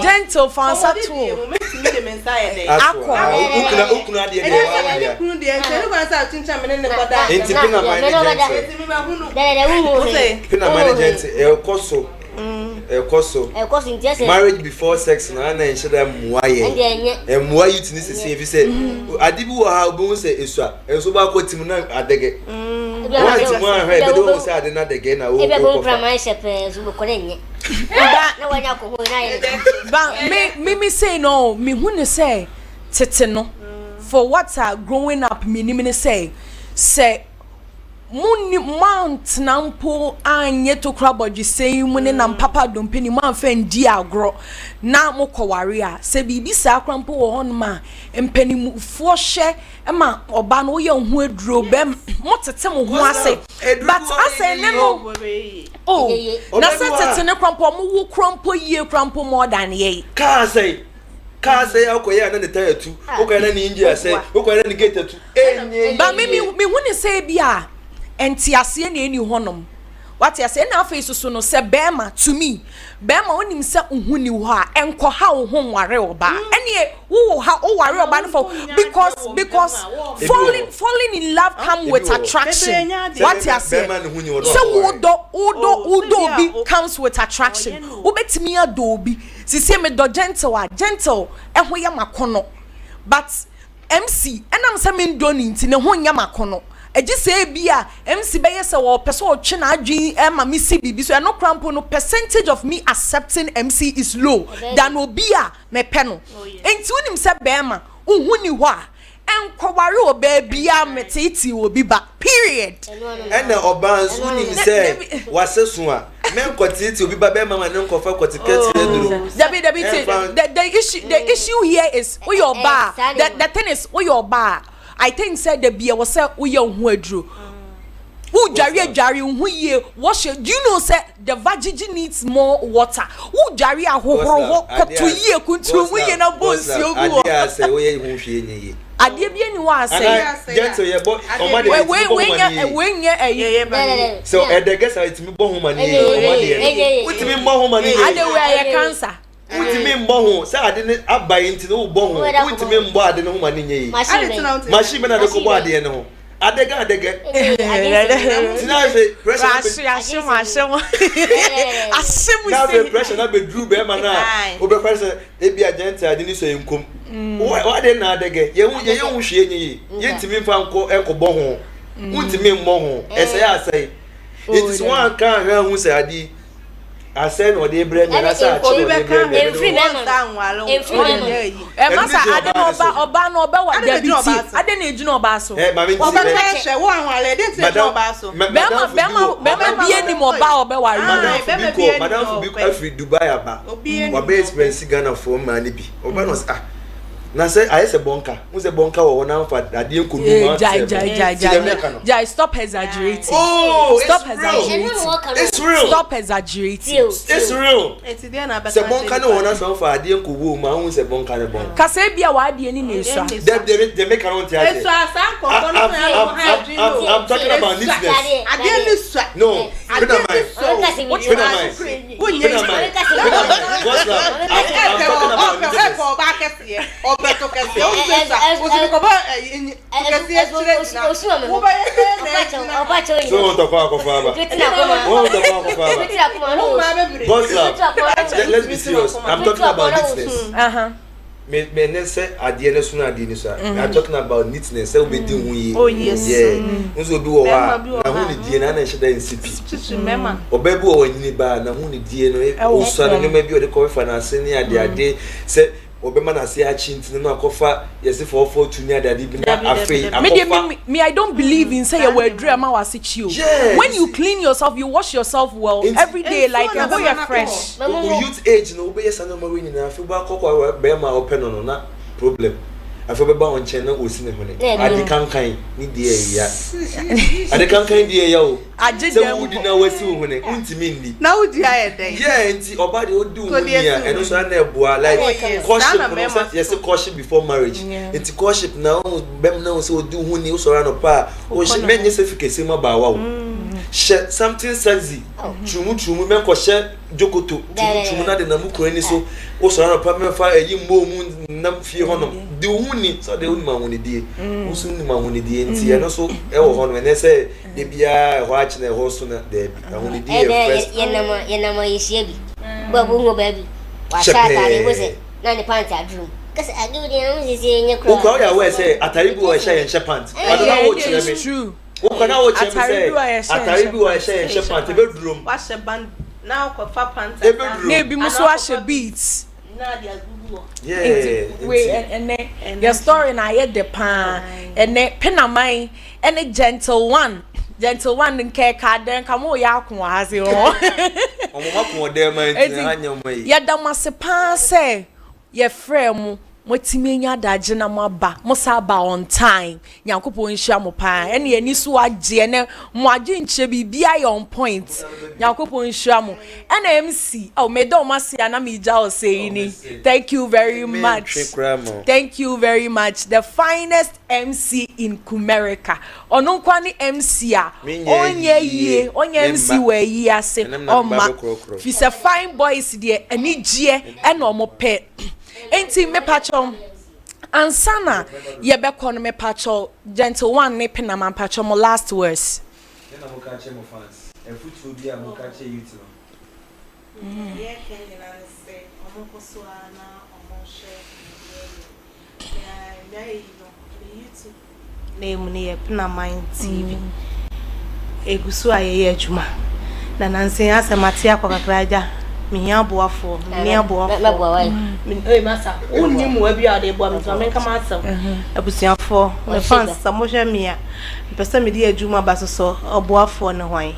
Gentle fansa to me de mensaje de ukuna ade de wa ya ukunu de nche no kwa sa tincha me ne koda enti pina management enti me ba hunu pina management koso marriage before sex na na ensheda muaye muaye tini sese efi se adibi wo ha obo se esua enso ba ko tim na adege wa tim wa ha ebe do se ade na adege na wo ebe bo prama shepe zubo konenye na wanya ko ho na ye ba me say no me hu ne say tete no for what are growing up me ni me say muni mount nampo anye to krabodji sei muni na papa dompeni man fa ndi agro na mokoware a se bibi sa krampo wo honma empenimufuo hye ma oba no ye hu aduro bem motete mo ho ase but ase ne no na se tete ne krampo mo wo krampo ye krampo more than ye ka say akoye na ne tayatu okoye na ni India say okoye na ni gate tu ba me hu ne say bia enti ase na eni honom wati ase na afa isusu no se bema to me bema onim se uhu ni ho a enko ha wo ho ware oba ene wo ha o ware oba no for because falling in love come with attraction wati ase so wodo bi comes with attraction wo betimi ado bi sisi me do gentle ehwo ya makono but MC enam se me ndo ni nti ne ho nya makono just say be a MC be yes or person or twe na adwin e ma me see bibi so no crampo no percentage of me accepting MC is low than obi a me pe no enti unim se be ma unhu ni ho a enkware oba bia metiti obi ba period ene oba nso unim se wasesu a men kwatiti obi ba be ma ma ne nkofa kwatikati eduro the issue here is we your bar the thing is we your bar I think said the beer was said we your hu aduro who jari hu ye wash do you know say the vagina needs more water who jari ahohoro to ye kuntu hu ye na bonsi ogu adia say we ye hu hwe nye adia bi ni wa say Gentel ye bo o ma de we so edege say itimi bo hu mani ye o ma de utimi bo hu mani ye ade we ye cancer utimi mbo hu say ade ne abai nti no bo hu utimi mbo ade ne hu mani nye machine be na de ko bo ade ne ho adega tina say pressure ashim na be pressure na be drew be ma na o be pressure e bia Gentel ade ni so enkom what dey na adege ye hu hwe enyi ye ntimi mfa enko bo ho untimi mmo ho ese ya say it is one kan hwe hu say ade ase no dey brand na sa chi no dey brand masa ade no oba no oba wa da biti ade na eju no oba so oba ka hwe wo anwale de nti no oba so bema bie ni mo ba oba wa ri madam Fubi afri Dubai aba oba experience Ghana for man bi oba no na say I say bonka who say bonka wo na fa ade enko nu ma jai stop exaggerating stop exaggerating it's real stop exaggerating it's real enti dia na say bonka no na so fa ade enko wo ma who say bonka ne bonka ka say bia wa ade ni na esua they make around here eso asa ko I'm talking about neatness ade ni sua no Pinamang what's Pinamang what's that I'm talking about neatness Obeto kesi o nza o ko ba kesi e chire na wo ba ye obacho so to kwa ko fa ba wo to kwa ko fa ba let's be serious I'm talking about neatness me ne say ade ne so na ade ni so I'm talking about neatness say obedi hu yi oh yes yeah nso obi wo wa na hu ni die na na hye nsipi obabi wo wanyini ba na hu ni die no o so na me bi o de ko fa na ase ni ade say obema na say achinti no akofa yesi for tuni adade bi na afei akofa me I don't believe in say you were drama was it you when you clean yourself you wash yourself well every day like when you're fresh youth age no be yes no more nyina afei ba kokwa be ma open no na problem afei be ba on chen na osi ne hone ade kankan ni die ya ade kankan die ya o aje dem wudi na wasi hone untimi ndi na wudi ayede yeah enti obade odu hone ya eno so na eboa like courtship yes courtship before marriage enti courtship na bem na so odu hone o so ra no pa o menye certificate ma ba wa o something sexy chumu men ko she jokoto chumu na de na mu kurani so o so ra no pa me fa eyi mbo mu nam fie hono de huni so de huni ma huni die o so ni ma huni die enti eno so e wo hono ne se de bia ho achi na ho so na de huni die first ye na yeshie bi babu ngo baby wa sha ta ni wose na ni pant adrum kasi adu de am sisi nye kro o ko ya we say atari bi wo sha ye she pant but na wo chire me true o ko na wo chire me say atari bi wo sha ye she pant be drum wa she band na ko fa pant na bi muso a she beats na dia gugu yeah we and your story na ye de pan and Pinamang and Gentel one nke ka den ka mo ya akon haze ho omo makon de man tin anya mo yi ya da masepa say ye frɛ motimi nya daje na maba mo saba on time nyankopon hia mo pa ene ani so agye ne mo agye nche bibia on point nyankopon hia mo ene MC oh me don masia na me ja o say ni thank you very much the finest MC in Kumerica ono kwa ni MC a onye MC we yi ase oma fi se fine boys de ani gie ene omo pe enti me pacho ansana ye be kono me pacho Gentel one ne Pinamang pacho mo last words na mo ka che mo fans e futu bi a mo ka che youth no ye ken na se omo ko so ana omo share ya no the youth name near Pinamang TV. Egusu aye juma. Na nansi asa matia kwa kakraja. Minya boafo, minya boafo. Masa, uni mu abi ade bo am so men kama asem. Abusiafo, me fans samosha mia. Mpesa me di adwuma basoso, oboafo ne hwan.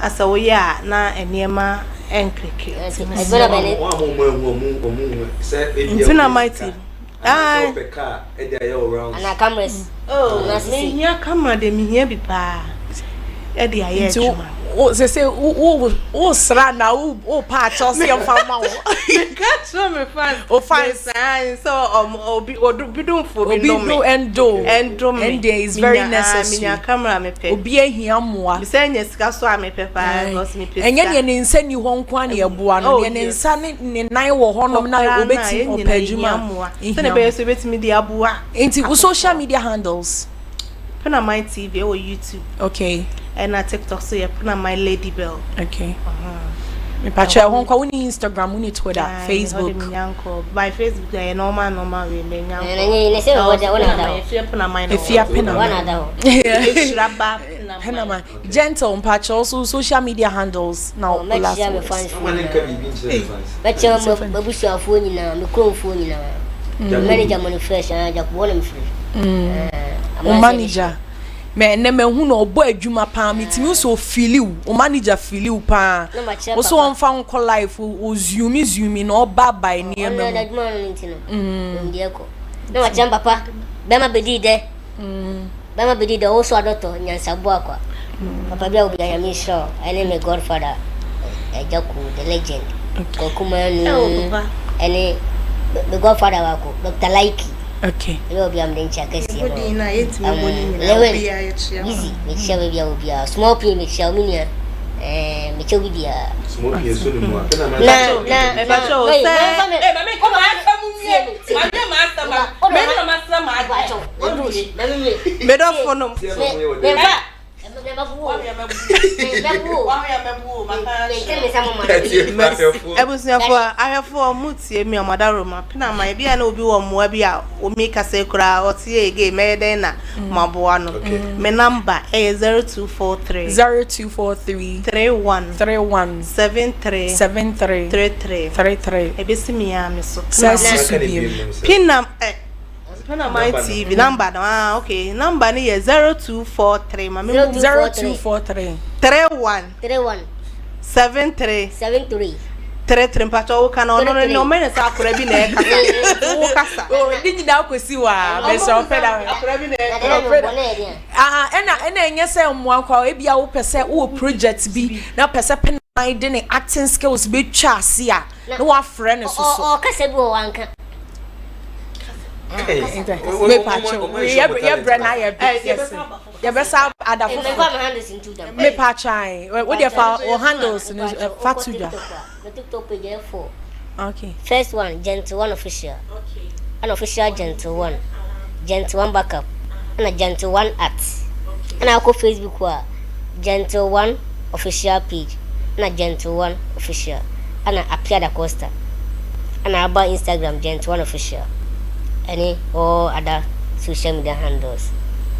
Asa wo ya na eniema enkreke. Ntina mighty. Ah. Ana cameras. Oh, me hia camera de me hia bi pa. E de aye adwuma. O se o sra na o pa cho se fama o. Catch me fans. O fans so obi odubidum fo bi no me. Endo me. And there is very necessary. Minya camera me pe. Obi ahia moa. Me say nya sika so a me pe pa because me pe. Enye ne nsa ni ho nkwa na eboa no ne nsa ne nan wo honom na obeti opajuma. So ne be so betimi di aboa. Enti social media handles. Pinamang TV or YouTube. Okay. And na TikTok so Pinamang Lady Bell. Okay. Me pacha hon kwa uni Instagram, uni Twitter, Facebook. By Facebook I normal we me nyanko. Ne se wo ja wona da. If you Pinamang. If you Pinamang. Wona da. Shraba Pinamang. Gentle pacha also social media handles now. Make sure me fans. But you babusuafo nyina, me kromfo nyina. Manager money fresh and ja ko me free. O manager me ne me hu no obo adwuma pa metimi so feel o manager feel pa o so on fa nko life o zoom no ba by ne em na adwuma no ntino ndie ko na wa chamba pa be ma bedi de o so adoto nyansa bo akwa papa bia obi ya me sure ene me godfather ejaku the legend ko kuma no ene the godfather wako Dr. Laiki. Okay. Yo bi am den chakasi. Body na yet me body na. Easy. Me share we bia small pay me share me nia. Me chew bi dia. Small pay so no more. Na show say. Mama come on. Me do for no. I have for mutie me omadaroma Pinamang bia na obi wo moa bia o mi kase kura o tie ege me den na maboa no me number is 0243 31 73 33 ebesimi ya me so Pinamang TV number okay number ni is 0243 mama 0243 31 73 33 mpacho wo kana ono no me sa akora bi na e kasa wo kasa o di nyida akosi wa be so peda akora bi na ena enye se mo akwa e bia wo pese wo project bi na pese Pinamang de ne acting skills be twa ase a na wa frɛ ne so o kasa bi wo wanka me pacho ye brana ye yes ye besa ada fo me pachai what dey for handles fatuja the TikTok page 4 okay first one Gentle 1 official okay an official Gentle 1 backup and a Gentle 1 art and I go Facebook wa Gentle 1 official page and a Gentle 1 official and I appear da Costa and I about Instagram Gentle 1 official any or other social media handles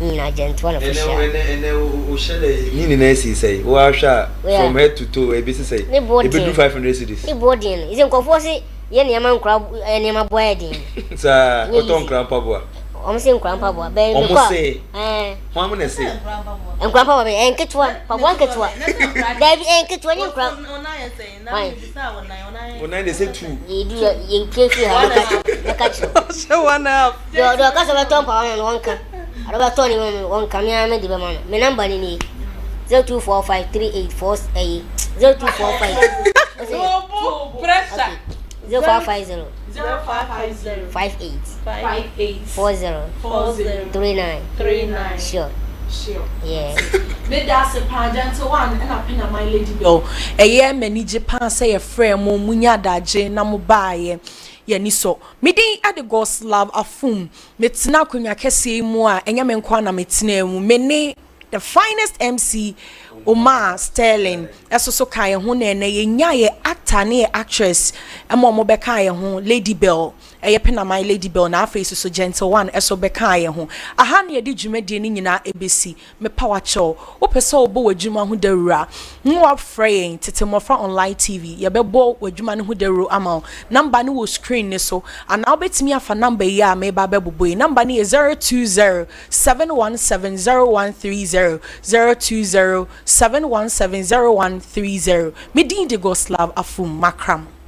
na Gentle 1 official o shele ni na si say wo ahwa from head to toe e be say e be do 500 cedis e body is in confo say ye ne ma nkra ne ma boy din sa o ton kra pa boa o mo se nkra pa boa be me kwa ho am na say nkra pa boa be enketwa pa boa enketwa da bi enketwa ni nkra ona ye say na me bisa ona dey say 2 e do ye kefi ha na kachi so one up do ka so be ton pa one kan araba ton ni one kan me am di be man me number ni 02453848 0245 pressure 0550 58 40 39 sure yeah me that's a Gentle 1 and a Pinamang Lady Bell eye manage pan say a friend mo munya daje na mo baaye ye ni so me din at the God's love afum metina konya kese mu a enya me nkwa na metina mu me ne the finest MC Oma Sterling eso so kan ho na ye nya ye actor na ye actress emo mo be kan ho Lady Bell Pinamang Lady Bell na face so Gentel one eso be kan ho aha na ye di dwumade ni nyina ebesi me power show wo pese obo wadwuma ho dawura nwa fraying TETE MMOFRA online TV ye be bo wadwuma no ho dawuro ama number no wo screen ni so and now betimi afa number ya me ba be boboy number ni 02071700130 02071700130 me din de Goslav Afum Makram.